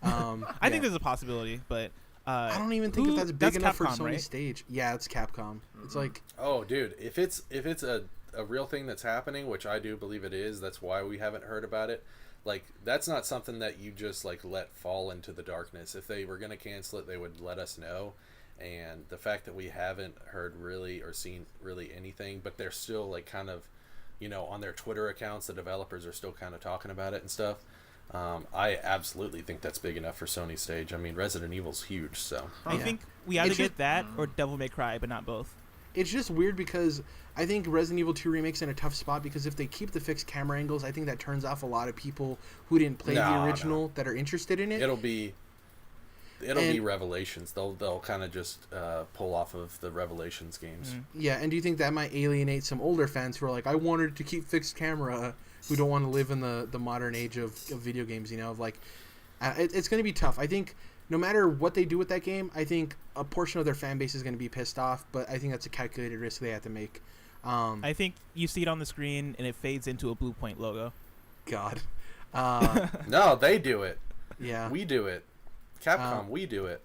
[SPEAKER 4] I think there's a possibility, but
[SPEAKER 1] I don't even think that's big enough for
[SPEAKER 4] Capcom,
[SPEAKER 1] Sony's
[SPEAKER 4] right?
[SPEAKER 1] stage. Yeah, it's Capcom. Mm-hmm. It's like,
[SPEAKER 2] Oh, dude, if it's a real thing that's happening, which I do believe it is, that's why we haven't heard about it. Like, that's not something that you just like let fall into the darkness. If they were gonna cancel it, they would let us know. And the fact that we haven't heard really or seen really anything, but they're still like kind of, on their Twitter accounts, the developers are still kind of talking about it and stuff. I absolutely think that's big enough for Sony's stage. I mean, Resident Evil's huge, so.
[SPEAKER 4] I think we either get that or Devil May Cry, but not both.
[SPEAKER 1] it's just weird because I think Resident Evil 2 Remake's in a tough spot because if they keep the fixed camera angles, I think that turns off a lot of people who didn't play the original that are interested in it.
[SPEAKER 2] It'll be Revelations. They'll kind of just pull off of the Revelations games.
[SPEAKER 1] Yeah, and do you think that might alienate some older fans who are like, I wanted to keep fixed camera, who don't want to live in the modern age of video games, it's going to be tough. I think no matter what they do with that game, I think a portion of their fan base is going to be pissed off, but I think that's a calculated risk they have to make.
[SPEAKER 4] I think you see it on the screen and it fades into a Blue Point logo.
[SPEAKER 1] God.
[SPEAKER 2] No, they do it.
[SPEAKER 1] Yeah.
[SPEAKER 2] We do it. Capcom, we do it.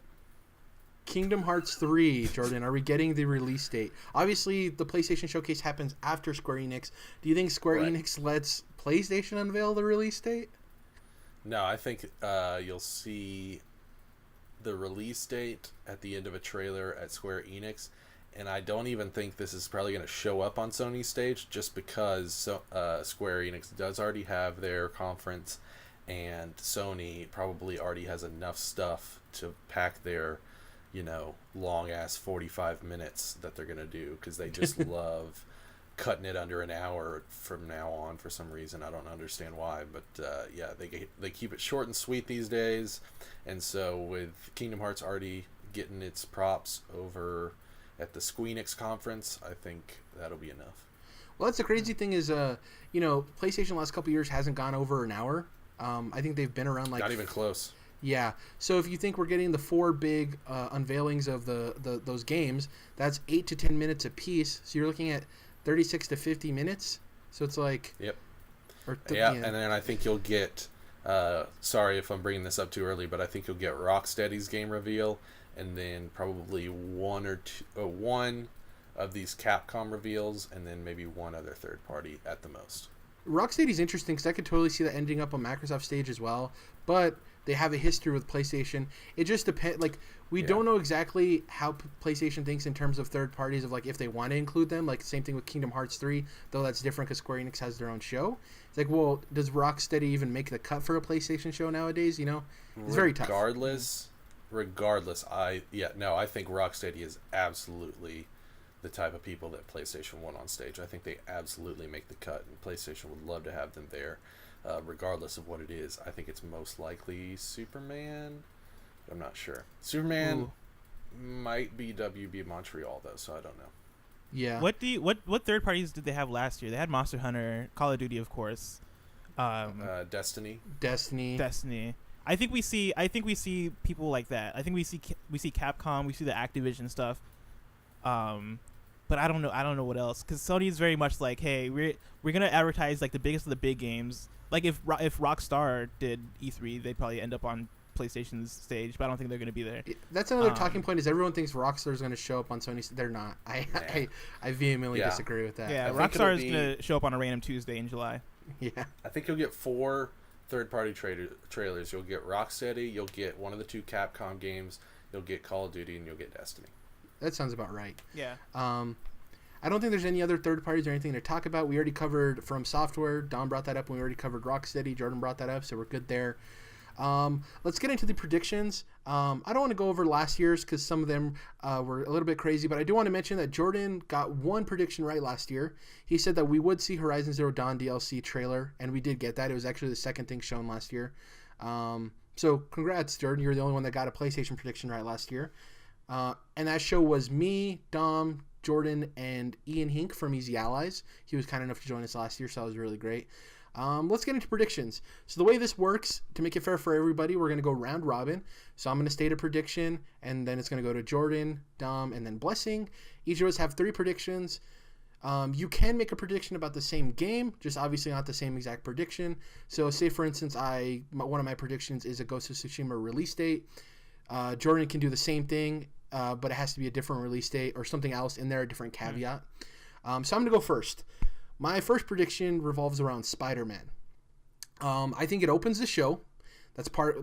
[SPEAKER 1] Kingdom Hearts 3, Jordan, are we getting the release date? Obviously, the PlayStation Showcase happens after Square Enix. Do you think Square Enix lets PlayStation unveil the release date?
[SPEAKER 2] No, I think you'll see the release date at the end of a trailer at Square Enix, and I don't even think this is probably going to show up on Sony's stage just because Square Enix does already have their conference, and Sony probably already has enough stuff to pack their long ass 45 minutes that they're gonna do, because they just love cutting it under an hour from now on for some reason. I don't understand why, but they keep it short and sweet these days. And so with Kingdom Hearts already getting its props over at the Squeenix conference, I think that'll be enough.
[SPEAKER 1] Well, that's the crazy thing is PlayStation the last couple of years hasn't gone over an hour. I think they've been around like
[SPEAKER 2] not even close.
[SPEAKER 1] Yeah, so if you think we're getting the 4 big unveilings of those games, that's 8 to 10 minutes a piece. So you're looking at 36 to 50 minutes. So it's like...
[SPEAKER 2] Yep. And then I think you'll get... sorry if I'm bringing this up too early, but I think you'll get Rocksteady's game reveal, and then probably one of these Capcom reveals, and then maybe one other third party at the most.
[SPEAKER 1] Rocksteady's interesting because I could totally see that ending up on Microsoft stage as well, but they have a history with PlayStation. It just depends. Like, we don't know exactly how PlayStation thinks in terms of third parties, of like if they want to include them. Like, same thing with Kingdom Hearts 3, though that's different because Square Enix has their own show. It's like, well, does Rocksteady even make the cut for a PlayStation show nowadays? It's very tough.
[SPEAKER 2] Regardless, I think Rocksteady is absolutely the type of people that PlayStation want on stage. I think they absolutely make the cut, and PlayStation would love to have them there, regardless of what it is. I think it's most likely Superman. I'm not sure. Superman might be WB Montreal though, so I don't know.
[SPEAKER 1] Yeah.
[SPEAKER 4] What third parties did they have last year? They had Monster Hunter, Call of Duty, of course.
[SPEAKER 2] Destiny.
[SPEAKER 4] I think we see people like that. I think we see Capcom, we see the Activision stuff. But I don't know what else, because Sony is very much like, hey, we're gonna advertise like the biggest of the big games. Like if Rockstar did E3, they'd probably end up on PlayStation's stage, but I don't think they're gonna be there.
[SPEAKER 1] That's another talking point. Is everyone thinks Rockstar is gonna show up on Sony? They're not. I vehemently disagree with that.
[SPEAKER 4] Yeah, Rockstar is gonna show up on a random Tuesday in July.
[SPEAKER 1] Yeah,
[SPEAKER 2] I think you'll get 4 third-party trailers. You'll get Rocksteady, you'll get one of the 2 Capcom games, you'll get Call of Duty, and you'll get Destiny.
[SPEAKER 1] That sounds about right.
[SPEAKER 4] Yeah.
[SPEAKER 1] I don't think there's any other third parties or anything to talk about. We already covered From Software. Don brought that up when we already covered Rocksteady. Jordan brought that up, so we're good there. Let's get into the predictions. I don't want to go over last year's because some of them were a little bit crazy, but I do want to mention that Jordan got one prediction right last year. He said that we would see Horizon Zero Dawn DLC trailer, and we did get that. It was actually the second thing shown last year. So congrats, Jordan. You're the only one that got a PlayStation prediction right last year. And that show was me, Dom, Jordan, and Ian Hink from Easy Allies. He was kind enough to join us last year, so that was really great. Let's get into predictions. So the way this works, to make it fair for everybody, we're going to go round robin. So I'm going to state a prediction, and then it's going to go to Jordan, Dom, and then Blessing. Each of us have 3 predictions. You can make a prediction about the same game, just obviously not the same exact prediction. So say, for instance, one of my predictions is a Ghost of Tsushima release date. Jordan can do the same thing, but it has to be a different release date or something else in there, a different caveat. So I'm going to go first. My first prediction revolves around Spider-Man. I think it opens the show.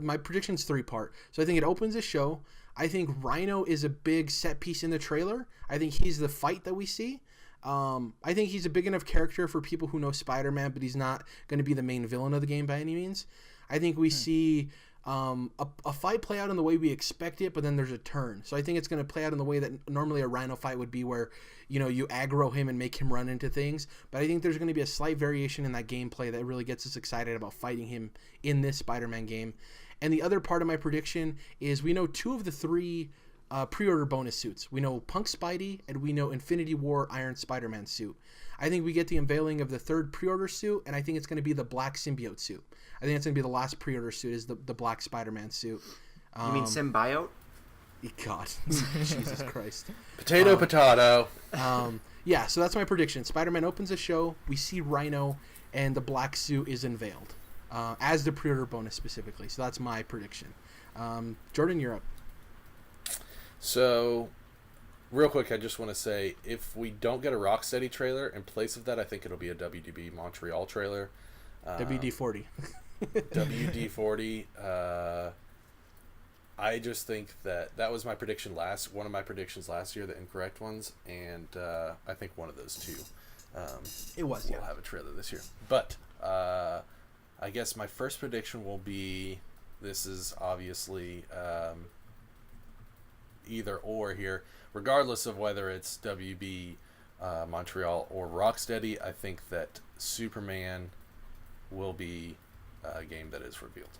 [SPEAKER 1] My prediction's 3-part. So I think it opens the show. I think Rhino is a big set piece in the trailer. I think he's the fight that we see. I think he's a big enough character for people who know Spider-Man, but he's not going to be the main villain of the game by any means. I think we see a fight play out in the way we expect it, but then there's a turn. So I think it's going to play out in the way that normally a Rhino fight would be, where you aggro him and make him run into things. But I think there's going to be a slight variation in that gameplay that really gets us excited about fighting him in this Spider-Man game. And the other part of my prediction is we know 2 of the 3 pre-order bonus suits. We know Punk Spidey and we know Infinity War Iron Spider-Man suit. I think we get the unveiling of the 3rd pre-order suit, and I think it's going to be the black symbiote suit. I think it's going to be the last pre-order suit is the black Spider-Man suit.
[SPEAKER 3] You mean symbiote?
[SPEAKER 1] God. Jesus Christ.
[SPEAKER 2] Potato.
[SPEAKER 1] Yeah, so that's my prediction. Spider-Man opens the show, we see Rhino, and the black suit is unveiled as the pre-order bonus specifically. So that's my prediction. Jordan, you're up.
[SPEAKER 2] So, real quick, I just want to say, if we don't get a Rocksteady trailer, in place of that, I think it'll be a WDB Montreal trailer.
[SPEAKER 1] WD-40.
[SPEAKER 2] WD-40. I just think that was my prediction one of my predictions last year, the incorrect ones, and I think one of those 2.
[SPEAKER 1] It was,
[SPEAKER 2] we'll have a trailer this year. But I guess my first prediction will be, this is obviously either or here, regardless of whether it's WB Montreal or Rocksteady. I think that Superman will be a game that is revealed.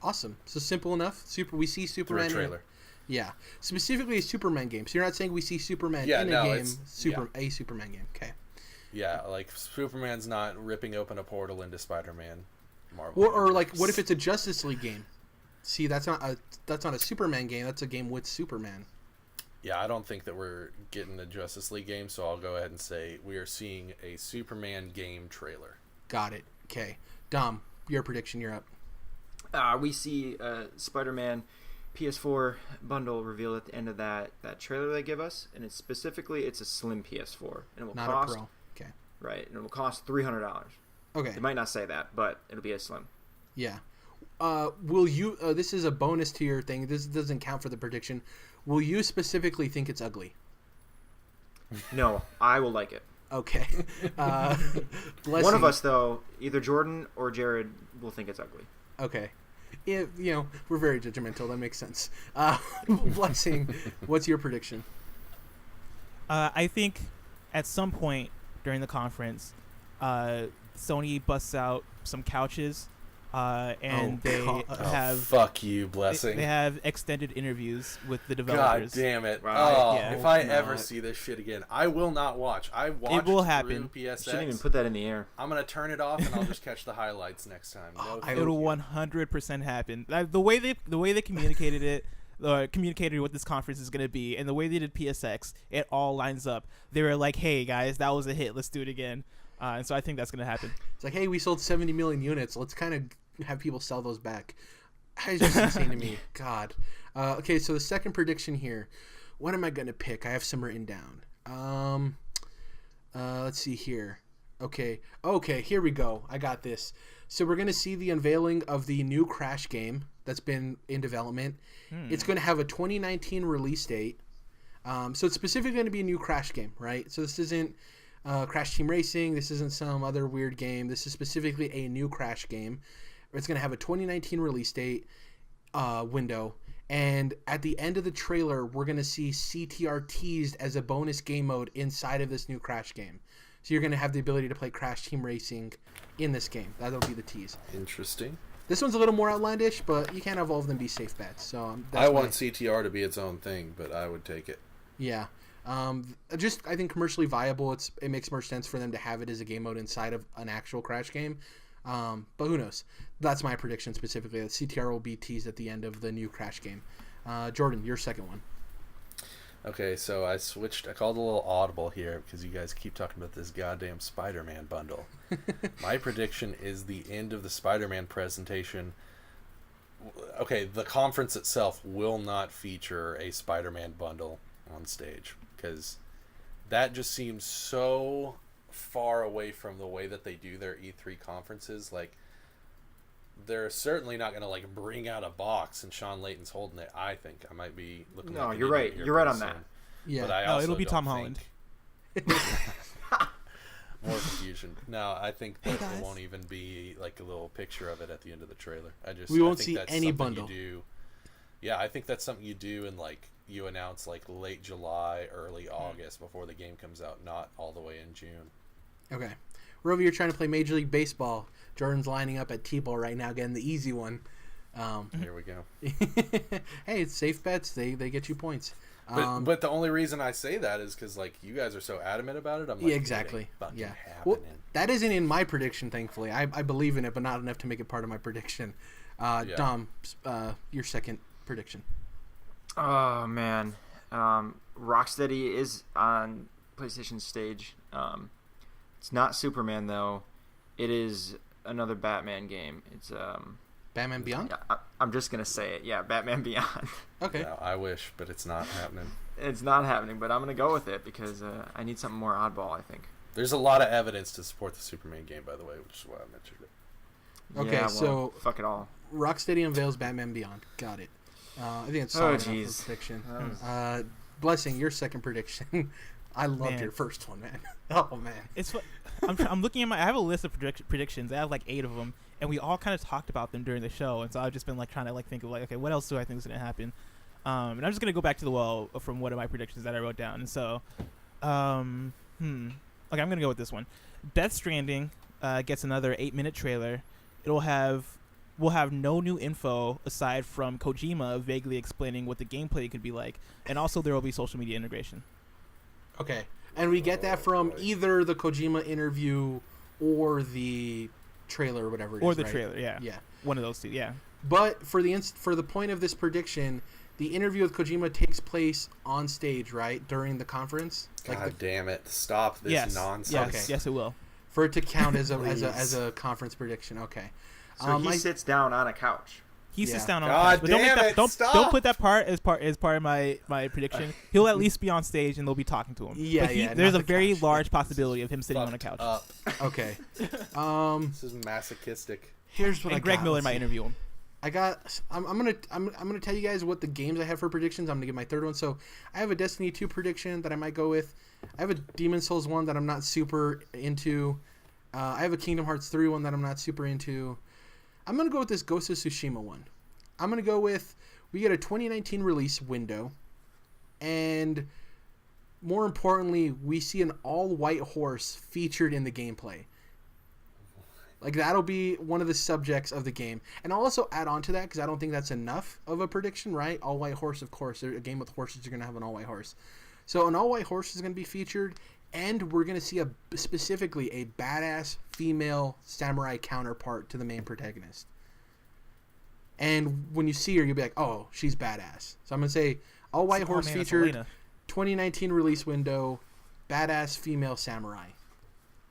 [SPEAKER 1] Awesome. So simple enough. We see Superman
[SPEAKER 2] through a trailer.
[SPEAKER 1] Yeah, specifically a Superman game. So you're not saying we see Superman in a game, a Superman game. Okay.
[SPEAKER 2] Yeah, like Superman's not ripping open a portal into Spider-Man. Marvel.
[SPEAKER 1] Or like, what if it's a Justice League game? See, that's not a Superman game. That's a game with Superman.
[SPEAKER 2] Yeah, I don't think that we're getting a Justice League game, so I'll go ahead and say we are seeing a Superman game trailer.
[SPEAKER 1] Got it. Okay. Dom, your prediction, you're up.
[SPEAKER 3] We see Spider-Man PS4 bundle revealed at the end of that trailer they give us, and it's a slim PS4, and it will
[SPEAKER 1] not
[SPEAKER 3] cost
[SPEAKER 1] a Pro. Okay.
[SPEAKER 3] Right, and it will cost $300.
[SPEAKER 1] Okay.
[SPEAKER 3] It might not say that, but it'll be a slim.
[SPEAKER 1] Yeah. Will you? This is a bonus to your thing. This doesn't count for the prediction. Will you specifically think it's ugly?
[SPEAKER 3] No, I will like it.
[SPEAKER 1] Okay.
[SPEAKER 3] One of us, though, either Jordan or Jared, will think it's ugly.
[SPEAKER 1] Okay. We're very judgmental. That makes sense. Blessing, what's your prediction?
[SPEAKER 4] I think at some point during the conference, Sony busts out some couches, and they have
[SPEAKER 2] fuck you, Blessing.
[SPEAKER 4] They have extended interviews with the developers.
[SPEAKER 2] God damn it!
[SPEAKER 3] Right.
[SPEAKER 2] Oh,
[SPEAKER 4] Yeah.
[SPEAKER 2] if I ever see this shit again, I will not watch. I watched
[SPEAKER 4] It will happen.
[SPEAKER 2] PSX.
[SPEAKER 3] Shouldn't even put that in the air.
[SPEAKER 2] I'm gonna turn it off and I'll just catch the highlights next time. No,
[SPEAKER 4] It'll 100% happen. The way they communicated it. Communicated what this conference is going to be, and the way they did PSX, it all lines up. They were like, hey guys, that was a hit, let's do it again. And so I think that's going to happen.
[SPEAKER 1] It's like, hey, we sold 70 million units, let's kind of have people sell those back. It's just insane to me. God. Okay, so the second prediction here, what am I going to pick? I have some written down. Let's see here. Okay, here we go. I got this. So we're going to see the unveiling of the new Crash game that's been in development. It's going to have a 2019 release date. So it's specifically going to be a new Crash game, right? So this isn't Crash Team Racing. This isn't some other weird game. This is specifically a new Crash game. It's going to have a 2019 release date window. And at the end of the trailer, we're going to see CTR teased as a bonus game mode inside of this new Crash game. So you're going to have the ability to play Crash Team Racing in this game. That'll be the tease.
[SPEAKER 2] Interesting.
[SPEAKER 1] This one's a little more outlandish, but you can't have all of them be safe bets. So
[SPEAKER 2] I want CTR to be its own thing, but I would take it.
[SPEAKER 1] Yeah. I think commercially viable. It makes more sense for them to have it as a game mode inside of an actual Crash game. But who knows? That's my prediction specifically. That CTR will be teased at the end of the new Crash game. Jordan, your second one.
[SPEAKER 2] Okay, so I called a little audible here because you guys keep talking about this goddamn Spider-Man bundle. My prediction is the end of the Spider-Man presentation. Okay, the conference itself will not feature a Spider-Man bundle on stage because that just seems so far away from the way that they do their E3 conferences. Like, they're certainly not going to like bring out a box and Sean Layton's holding it. I think I might be looking.
[SPEAKER 3] No,
[SPEAKER 2] like
[SPEAKER 3] you're right. You're right on
[SPEAKER 2] soon.
[SPEAKER 3] that.
[SPEAKER 1] Yeah.
[SPEAKER 2] But I
[SPEAKER 4] No,
[SPEAKER 2] also
[SPEAKER 4] it'll be
[SPEAKER 2] don't
[SPEAKER 4] Tom
[SPEAKER 2] think-
[SPEAKER 4] Holland.
[SPEAKER 2] More confusion. No, I think that
[SPEAKER 4] guys.
[SPEAKER 2] it won't even be like a little picture of it at the end of the trailer.
[SPEAKER 1] We won't
[SPEAKER 2] I think
[SPEAKER 1] see
[SPEAKER 2] that's
[SPEAKER 1] any
[SPEAKER 2] something
[SPEAKER 1] bundle.
[SPEAKER 2] You do. Yeah, I think that's something you do in like you announce like late July, early August before the game comes out, not all the way in June.
[SPEAKER 1] Okay. We're over here trying to play Major League Baseball. Jordan's lining up at T-ball right now, getting the easy one.
[SPEAKER 2] Here we go.
[SPEAKER 1] Hey, it's safe bets. They get you points.
[SPEAKER 2] But the only reason I say that is because like you guys are so adamant about it. I'm like,
[SPEAKER 1] Yeah, exactly.
[SPEAKER 2] it ain't fucking
[SPEAKER 1] Yeah.
[SPEAKER 2] happening.
[SPEAKER 1] Well, that isn't in my prediction, thankfully. I believe in it, but not enough to make it part of my prediction. Dom, your second prediction.
[SPEAKER 3] Oh man, Rocksteady is on PlayStation stage. It's not Superman though. It is another Batman game. It's
[SPEAKER 1] Batman Beyond?
[SPEAKER 3] I'm just gonna say it. Yeah, Batman Beyond.
[SPEAKER 1] Okay.
[SPEAKER 2] No, I wish, but it's not happening.
[SPEAKER 3] It's not happening, but I'm gonna go with it because I need something more oddball. I think.
[SPEAKER 2] There's a lot of evidence to support the Superman game, by the way, which is why I mentioned it.
[SPEAKER 1] Okay,
[SPEAKER 3] Yeah, well,
[SPEAKER 1] so
[SPEAKER 3] fuck it all.
[SPEAKER 1] Rocksteady unveils Batman Beyond. Got it. I think it's solid enough for
[SPEAKER 3] jeez.
[SPEAKER 1] prediction.
[SPEAKER 3] That
[SPEAKER 1] Blessing, your second prediction. I loved
[SPEAKER 4] Man.
[SPEAKER 1] your first one, man. Oh man.
[SPEAKER 4] It's I'm looking at I have a list of predictions. I have like 8 of them, and we all kind of talked about them during the show. And so I've just been like trying to like think of like, okay, what else do I think is going to happen? And I'm just going to go back to the well from one of my predictions that I wrote down. And so, okay, I'm going to go with this one. Death Stranding gets another 8-minute trailer. We'll have no new info aside from Kojima vaguely explaining what the gameplay could be like, and also there will be social media integration.
[SPEAKER 1] Okay. And we get that from either the Kojima interview or the trailer or whatever it is,
[SPEAKER 4] Or the
[SPEAKER 1] right?
[SPEAKER 4] trailer, yeah.
[SPEAKER 1] Yeah.
[SPEAKER 4] One of those two, yeah.
[SPEAKER 1] But for the point of this prediction, the interview with Kojima takes place on stage, right? During the conference?
[SPEAKER 2] God damn it! Stop this
[SPEAKER 4] Yes.
[SPEAKER 2] nonsense.
[SPEAKER 4] Yes,
[SPEAKER 1] Okay.
[SPEAKER 4] yes, it will.
[SPEAKER 1] For it to count as a
[SPEAKER 2] Please.
[SPEAKER 1] as a conference prediction. Okay.
[SPEAKER 3] So he sits down on a couch.
[SPEAKER 4] He sits
[SPEAKER 1] Yeah.
[SPEAKER 4] down on
[SPEAKER 2] God
[SPEAKER 4] the couch, but don't make
[SPEAKER 2] damn
[SPEAKER 4] that,
[SPEAKER 2] it,
[SPEAKER 4] don't
[SPEAKER 2] stop!
[SPEAKER 4] put that part as part of my prediction. He'll at least be on stage and they'll be talking to him.
[SPEAKER 1] Yeah,
[SPEAKER 4] but
[SPEAKER 1] yeah,
[SPEAKER 4] there's
[SPEAKER 1] not
[SPEAKER 4] a
[SPEAKER 1] the
[SPEAKER 4] very
[SPEAKER 1] couch.
[SPEAKER 4] large possibility of him sitting on a couch.
[SPEAKER 2] Up.
[SPEAKER 1] Okay.
[SPEAKER 2] This is masochistic.
[SPEAKER 1] Here's what
[SPEAKER 4] And
[SPEAKER 1] I
[SPEAKER 4] Greg
[SPEAKER 1] got.
[SPEAKER 4] Miller
[SPEAKER 1] Let's
[SPEAKER 4] might
[SPEAKER 1] see.
[SPEAKER 4] interview him.
[SPEAKER 1] I'm gonna tell you guys what the games I have for predictions. I'm gonna give my third one. So I have a Destiny 2 prediction that I might go with. I have a Demon Souls one that I'm not super into. I have a Kingdom Hearts 3 one that I'm not super into. I'm gonna go with this Ghost of Tsushima one. I'm gonna go with we get a 2019 release window, and more importantly, we see an all-white horse featured in the gameplay. Like, that'll be one of the subjects of the game. And I'll also add on to that, because I don't think that's enough of a prediction, right? All-white horse, of course. A game with horses, you're going to have an all-white horse. So an all-white horse is going to be featured, and we're going to see specifically a badass female samurai counterpart to the main protagonist. And when you see her, you'll be like, oh, she's badass. So I'm going to say all-white horse
[SPEAKER 4] man, it's
[SPEAKER 1] featured,
[SPEAKER 4] Elena.
[SPEAKER 1] 2019 release window, badass female samurai.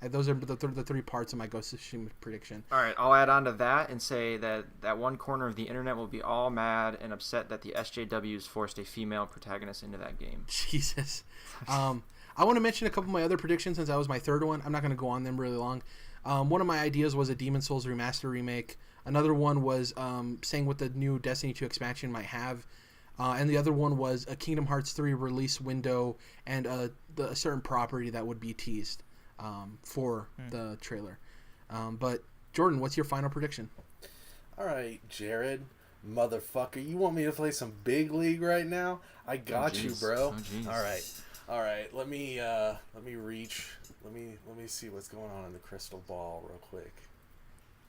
[SPEAKER 1] And those are the 3 parts of my Ghost of Tsushima prediction.
[SPEAKER 3] All right, I'll add on to that and say that one corner of the internet will be all mad and upset that the SJWs forced a female protagonist into that game.
[SPEAKER 1] Jesus. I want to mention a couple of my other predictions since that was my third one. I'm not going to go on them really long. One of my ideas was a Demon Souls remaster remake. Another one was saying what the new Destiny 2 expansion might have. And the other one was a Kingdom Hearts 3 release window and a certain property that would be teased for the trailer. But, Jordan, what's your final prediction?
[SPEAKER 2] All right, Jared, motherfucker, you want me to play some big league right now? I got you,
[SPEAKER 3] jeez.
[SPEAKER 2] bro.
[SPEAKER 3] Oh, jeez.
[SPEAKER 2] All right. Let me reach. Let me see what's going on in the crystal ball real quick.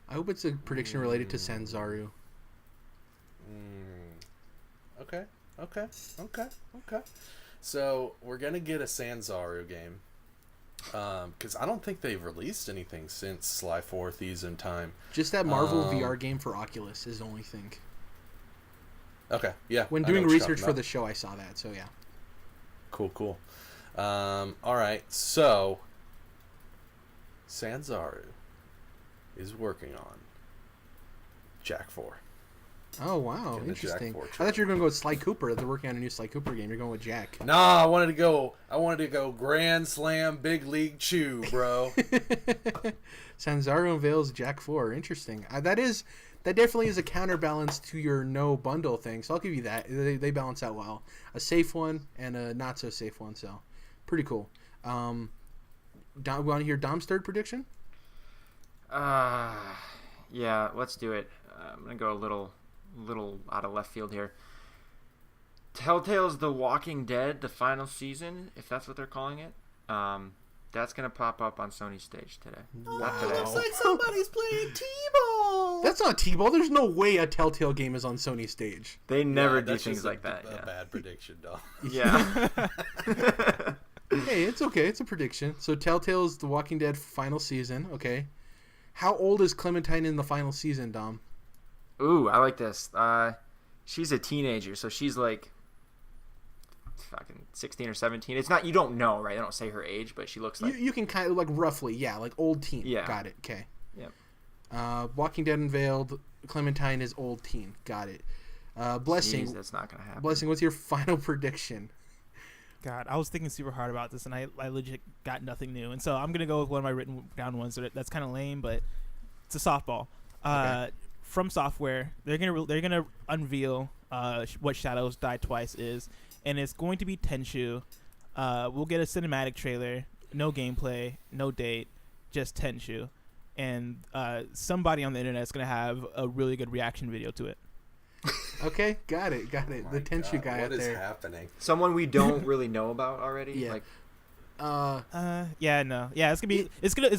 [SPEAKER 1] I hope it's a prediction related to Sanzaru.
[SPEAKER 2] Okay. So we're gonna get a Sanzaru game, because I don't think they've released anything since Sly 4 Thieves in Time.
[SPEAKER 1] Just that Marvel VR game for Oculus is the only thing.
[SPEAKER 2] Okay, yeah.
[SPEAKER 1] When doing research for the show, I saw that. So yeah.
[SPEAKER 2] Cool. All right, so Sanzaru is working on Jack 4.
[SPEAKER 1] Oh wow,
[SPEAKER 2] Getting the Jack
[SPEAKER 1] interesting.
[SPEAKER 2] 4
[SPEAKER 1] I thought you were going to go with Sly Cooper. They're working on a new Sly Cooper game. You're going with Jack.
[SPEAKER 2] Nah, I wanted to go Grand Slam Big League Chew, bro.
[SPEAKER 1] Sanzaru unveils Jack 4. Interesting. That definitely is a counterbalance to your no bundle thing. So I'll give you that. They balance out well. A safe one and a not so safe one. So pretty cool. Dom, we want to hear Dom's third prediction?
[SPEAKER 3] Yeah, let's do it. I'm gonna go a little out of left field here. Telltale's The Walking Dead, the final season, if that's what they're calling it. That's gonna pop up on Sony's stage today. Not today.
[SPEAKER 2] Looks like somebody's playing T-ball.
[SPEAKER 1] That's not T-ball. There's no way a Telltale game is on Sony's stage.
[SPEAKER 3] They never do
[SPEAKER 2] that's
[SPEAKER 3] things
[SPEAKER 2] just
[SPEAKER 3] like that.
[SPEAKER 2] A
[SPEAKER 3] Yeah.
[SPEAKER 2] bad prediction, dog.
[SPEAKER 3] Yeah.
[SPEAKER 1] Hey, it's okay. It's a prediction. So Telltale's The Walking Dead final season. Okay. How old is Clementine in the final season, Dom?
[SPEAKER 3] Ooh, I like this. She's a teenager, so she's like fucking 16 or 17. It's not, you don't know, right? They don't say her age, but she looks like
[SPEAKER 1] You can kind of like roughly, yeah, like old teen.
[SPEAKER 3] Yeah.
[SPEAKER 1] Got it. Okay.
[SPEAKER 3] Yep.
[SPEAKER 1] Walking Dead unveiled. Clementine is old teen. Got it. Blessing.
[SPEAKER 3] Jeez, that's not gonna happen.
[SPEAKER 1] Blessing. What's your final prediction?
[SPEAKER 4] God, I was thinking super hard about this, and I legit got nothing new. And so I'm gonna go with one of my written down ones. That's kind of lame, but it's a softball.
[SPEAKER 1] Okay.
[SPEAKER 4] From Software, they're gonna unveil what Shadows Die Twice is, and it's going to be Tenchu. We'll get a cinematic trailer, no gameplay, no date, just Tenchu, and somebody on the internet is gonna have a really good reaction video to it.
[SPEAKER 1] Okay, got it. The Tenchu guy out there.
[SPEAKER 2] What is happening?
[SPEAKER 3] Someone we don't really know about already.
[SPEAKER 1] Yeah.
[SPEAKER 3] Like,
[SPEAKER 4] it's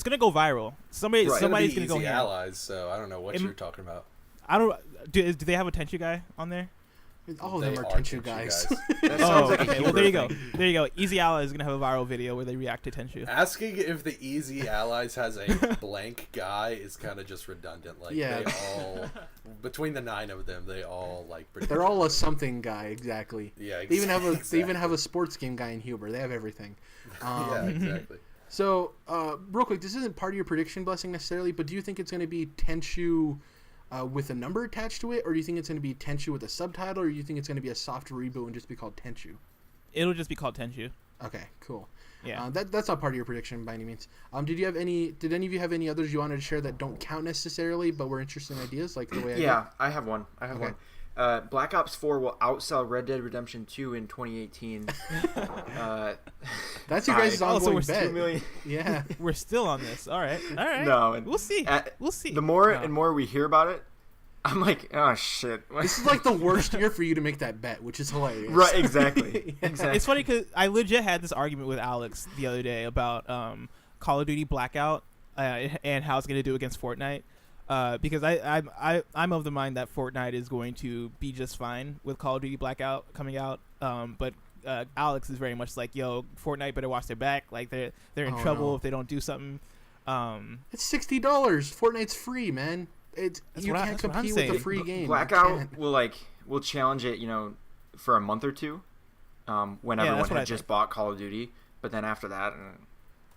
[SPEAKER 4] gonna go viral. Somebody's gonna go
[SPEAKER 2] Easy
[SPEAKER 4] ham.
[SPEAKER 2] Allies, so I don't know what you're talking about.
[SPEAKER 4] I don't. Do they have a Tenchu guy on there?
[SPEAKER 1] All of them
[SPEAKER 2] They
[SPEAKER 1] are
[SPEAKER 2] are
[SPEAKER 1] Tenchu
[SPEAKER 2] Tenchu
[SPEAKER 1] guys.
[SPEAKER 3] that sounds like a
[SPEAKER 4] okay. Well,
[SPEAKER 3] Huber
[SPEAKER 4] there you go.
[SPEAKER 3] thing.
[SPEAKER 4] There you go. Easy Ally is gonna have a viral video where they react to Tenchu.
[SPEAKER 2] Asking if the Easy Allies has a blank guy is kind of just redundant. Like
[SPEAKER 1] Yeah.
[SPEAKER 2] they all, between the 9 of them, they all like. Pretty
[SPEAKER 1] They're all a something guy, exactly.
[SPEAKER 2] Yeah,
[SPEAKER 1] They even have a
[SPEAKER 2] exactly.
[SPEAKER 1] they even have a sports game guy in Huber. They have everything.
[SPEAKER 2] Yeah, exactly.
[SPEAKER 1] So, real quick, this isn't part of your prediction, Blessing, necessarily, but do you think it's going to be Tenchu with a number attached to it, or do you think it's going to be Tenchu with a subtitle, or do you think it's going to be a soft reboot and just be called Tenchu?
[SPEAKER 4] It'll just be called Tenchu.
[SPEAKER 1] Okay, cool.
[SPEAKER 4] Yeah.
[SPEAKER 1] That's not part of your prediction by any means. Did any of you have any others you wanted to share that don't count necessarily, but were interesting ideas, like the way I did?
[SPEAKER 3] Yeah, I have one.
[SPEAKER 1] Okay.
[SPEAKER 3] One. Black Ops 4 will outsell Red Dead Redemption 2 in 2018.
[SPEAKER 1] That's your guys' ongoing
[SPEAKER 4] we're
[SPEAKER 1] bet.
[SPEAKER 3] 2 million.
[SPEAKER 1] Yeah.
[SPEAKER 4] We're still on this. All right.
[SPEAKER 3] No, and
[SPEAKER 4] we'll see. We'll see.
[SPEAKER 3] The more
[SPEAKER 4] No.
[SPEAKER 3] and more we hear about it, I'm like, oh shit.
[SPEAKER 1] This is like the worst year for you to make that bet, which is hilarious.
[SPEAKER 3] Right, exactly.
[SPEAKER 1] Yeah.
[SPEAKER 3] Exactly.
[SPEAKER 4] It's funny because I legit had this argument with Alex the other day about Call of Duty Blackout and how it's going to do against Fortnite. Because I'm of the mind that Fortnite is going to be just fine with Call of Duty Blackout coming out. But Alex is very much like, yo, Fortnite better watch their back. Like they're in trouble if they don't do something.
[SPEAKER 1] It's $60. Fortnite's free, man. You can't
[SPEAKER 4] that's what I'm
[SPEAKER 1] compete with a
[SPEAKER 4] saying.
[SPEAKER 1] free game. You
[SPEAKER 3] Blackout
[SPEAKER 1] can't.
[SPEAKER 3] will challenge it, for a month or two, when everyone
[SPEAKER 4] that's what I
[SPEAKER 3] had just bought Call of Duty. But then after that,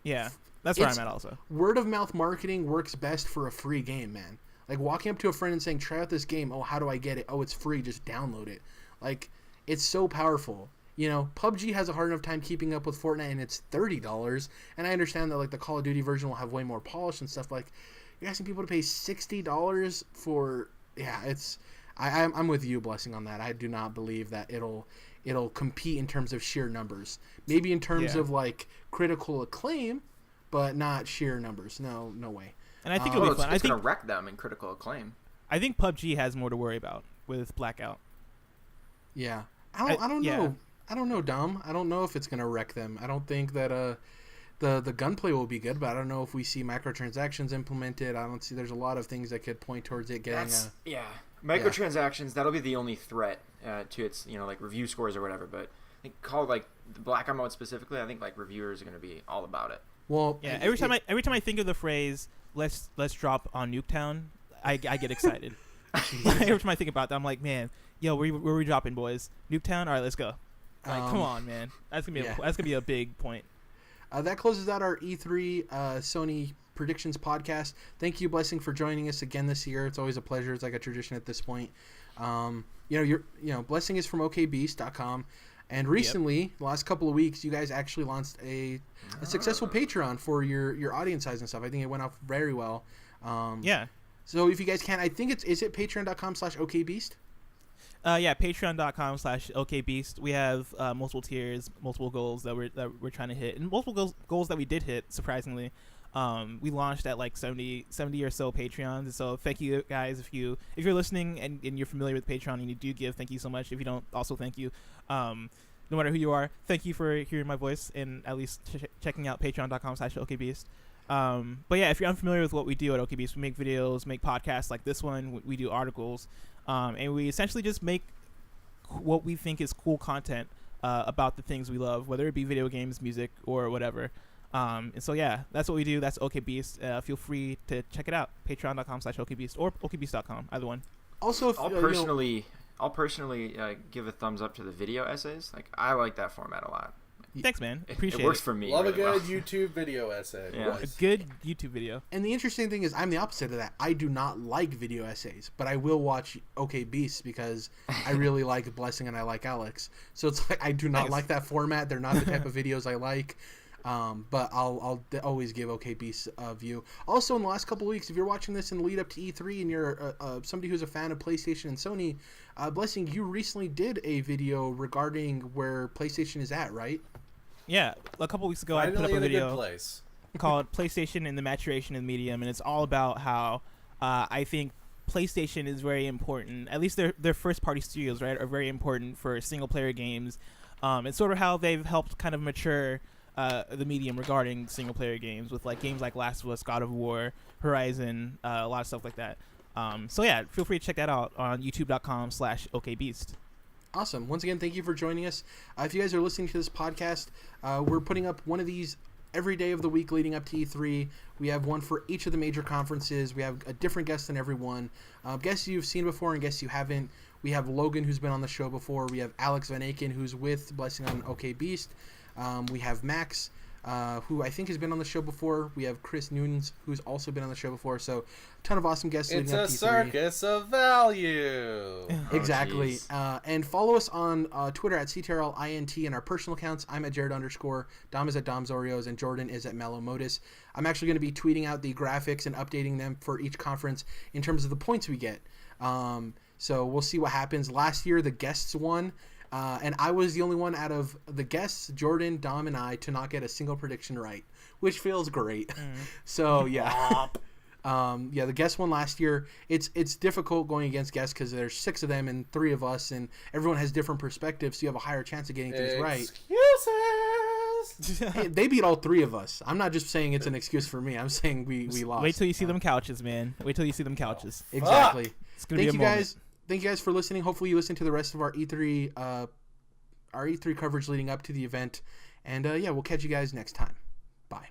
[SPEAKER 4] Yeah, that's where I'm at also.
[SPEAKER 1] Word of mouth marketing works best for a free game, man. Like walking up to a friend and saying, "Try out this game." Oh, how do I get it? Oh, it's free. Just download it. Like it's so powerful. PUBG has a hard enough time keeping up with Fortnite, and it's $30. And I understand that like the Call of Duty version will have way more polish and stuff. Like you're asking people to pay $60 for it's. I'm with you, Blessing, on that. I do not believe that it'll compete in terms of sheer numbers. Maybe in terms of like critical acclaim, but not sheer numbers. No way.
[SPEAKER 4] And I think it'll be fun.
[SPEAKER 3] it's going to wreck them in critical acclaim.
[SPEAKER 4] I think PUBG has more to worry about with Blackout.
[SPEAKER 1] Yeah. I don't know. I don't know, Dom. I don't know if it's gonna wreck them. I don't think that the gunplay will be good, but I don't know if we see microtransactions implemented. I don't see. There's a lot of things that could point towards it getting.
[SPEAKER 3] Microtransactions. That'll be the only threat to its like review scores or whatever. But I think called like the Blackout mode specifically, I think like reviewers are going to be all about it.
[SPEAKER 1] Well,
[SPEAKER 4] yeah. Every time I think of the phrase let's drop on Nuketown, I get excited. Every time I think about that, I'm like, man, yo, where we dropping, boys? Nuketown? All right, let's go. Like, come on, man. That's gonna be a big point.
[SPEAKER 1] That closes out our E3 Sony predictions podcast. Thank you, Blessing, for joining us again this year. It's always a pleasure. It's like a tradition at this point. Blessing is from okbeast.com, and recently, the last couple of weeks, you guys actually launched a successful Patreon for your audience size and stuff. I think it went off very well.
[SPEAKER 4] Yeah.
[SPEAKER 1] So if you guys can, I think is it patreon.com/okbeast?
[SPEAKER 4] Yeah, patreon.com/okbeast. We have multiple tiers, multiple goals that we're trying to hit, and multiple goals that we did hit, surprisingly. We launched at like 70 or so Patreons, so thank you guys. If you're listening and you're familiar with Patreon and you do give, thank you so much. If you don't, also thank you. No matter who you are, thank you for hearing my voice and at least checking out patreon.com/okbeast. But yeah, if you're unfamiliar with what we do at OKBeast, we make videos, make podcasts like this one. We do articles, and we essentially just make what we think is cool content about the things we love, whether it be video games, music, or whatever. And so yeah, that's what we do. That's OKBeast. Feel free to check it out. Patreon.com/OKBeast or OKBeast.com, either one.
[SPEAKER 1] Also, if,
[SPEAKER 3] I'll personally give a thumbs up to the video essays. Like, I like that format a lot.
[SPEAKER 4] Thanks, man. Appreciate it.
[SPEAKER 3] It works for me.
[SPEAKER 2] Love
[SPEAKER 3] really
[SPEAKER 2] a good
[SPEAKER 3] well.
[SPEAKER 2] YouTube video essay.
[SPEAKER 3] Yeah.
[SPEAKER 4] A good YouTube video.
[SPEAKER 1] And the interesting thing is, I'm the opposite of that. I do not like video essays, but I will watch OK Beasts because I really like Blessing and I like Alex. So it's like I do not like that format. They're not the type of videos I like. But I'll always give OK Beasts a view. Also, in the last couple of weeks, if you're watching this in the lead up to E3 and you're somebody who's a fan of PlayStation and Sony, Blessing, you recently did a video regarding where PlayStation is at, right?
[SPEAKER 4] Yeah, a couple weeks ago
[SPEAKER 2] Finally
[SPEAKER 4] I put up a
[SPEAKER 2] in
[SPEAKER 4] video
[SPEAKER 2] good place.
[SPEAKER 4] called PlayStation and the Maturation of the Medium, and it's all about how I think PlayStation is very important. At least their first-party studios, right, are very important for single-player games. And sort of how they've helped kind of mature the medium regarding single-player games with like games like Last of Us, God of War, Horizon, a lot of stuff like that. So yeah, feel free to check that out on youtube.com/okbeast.
[SPEAKER 1] Awesome. Once again, thank you for joining us. If you guys are listening to this podcast, we're putting up one of these every day of the week leading up to E3. We have one for each of the major conferences. We have a different guest than every one. Guests you've seen before and guests you haven't. We have Logan, who's been on the show before. We have Alex Van Aken, who's with Blessing on OK Beast. We have Max, who I think has been on the show before. We have Chris Nunes, who's also been on the show before. So, a ton of awesome guests leading up to E3.
[SPEAKER 2] It's a circus of value.
[SPEAKER 1] Exactly. And follow us on Twitter at CTRLINT and our personal accounts. I'm at Jared _. Dom is at Dom's Oreos, and Jordan is at Mellow Modus. I'm actually going to be tweeting out the graphics and updating them for each conference in terms of the points we get. So we'll see what happens. Last year, the guests won. And I was the only one out of the guests, Jordan, Dom, and I, to not get a single prediction right, which feels great. So, yeah. The guests won last year. It's difficult going against guests because there's 6 of them and 3 of us, and everyone has different perspectives, so you have a higher chance of getting things right. Hey, they beat all 3 of us. I'm not just saying it's an excuse for me. I'm saying we lost.
[SPEAKER 4] Wait till you see them couches, man. Wait till you see them couches.
[SPEAKER 1] Exactly.
[SPEAKER 4] It's gonna be a moment.
[SPEAKER 1] Thank you guys for listening. Hopefully you listen to the rest of our E3 coverage leading up to the event. And we'll catch you guys next time. Bye.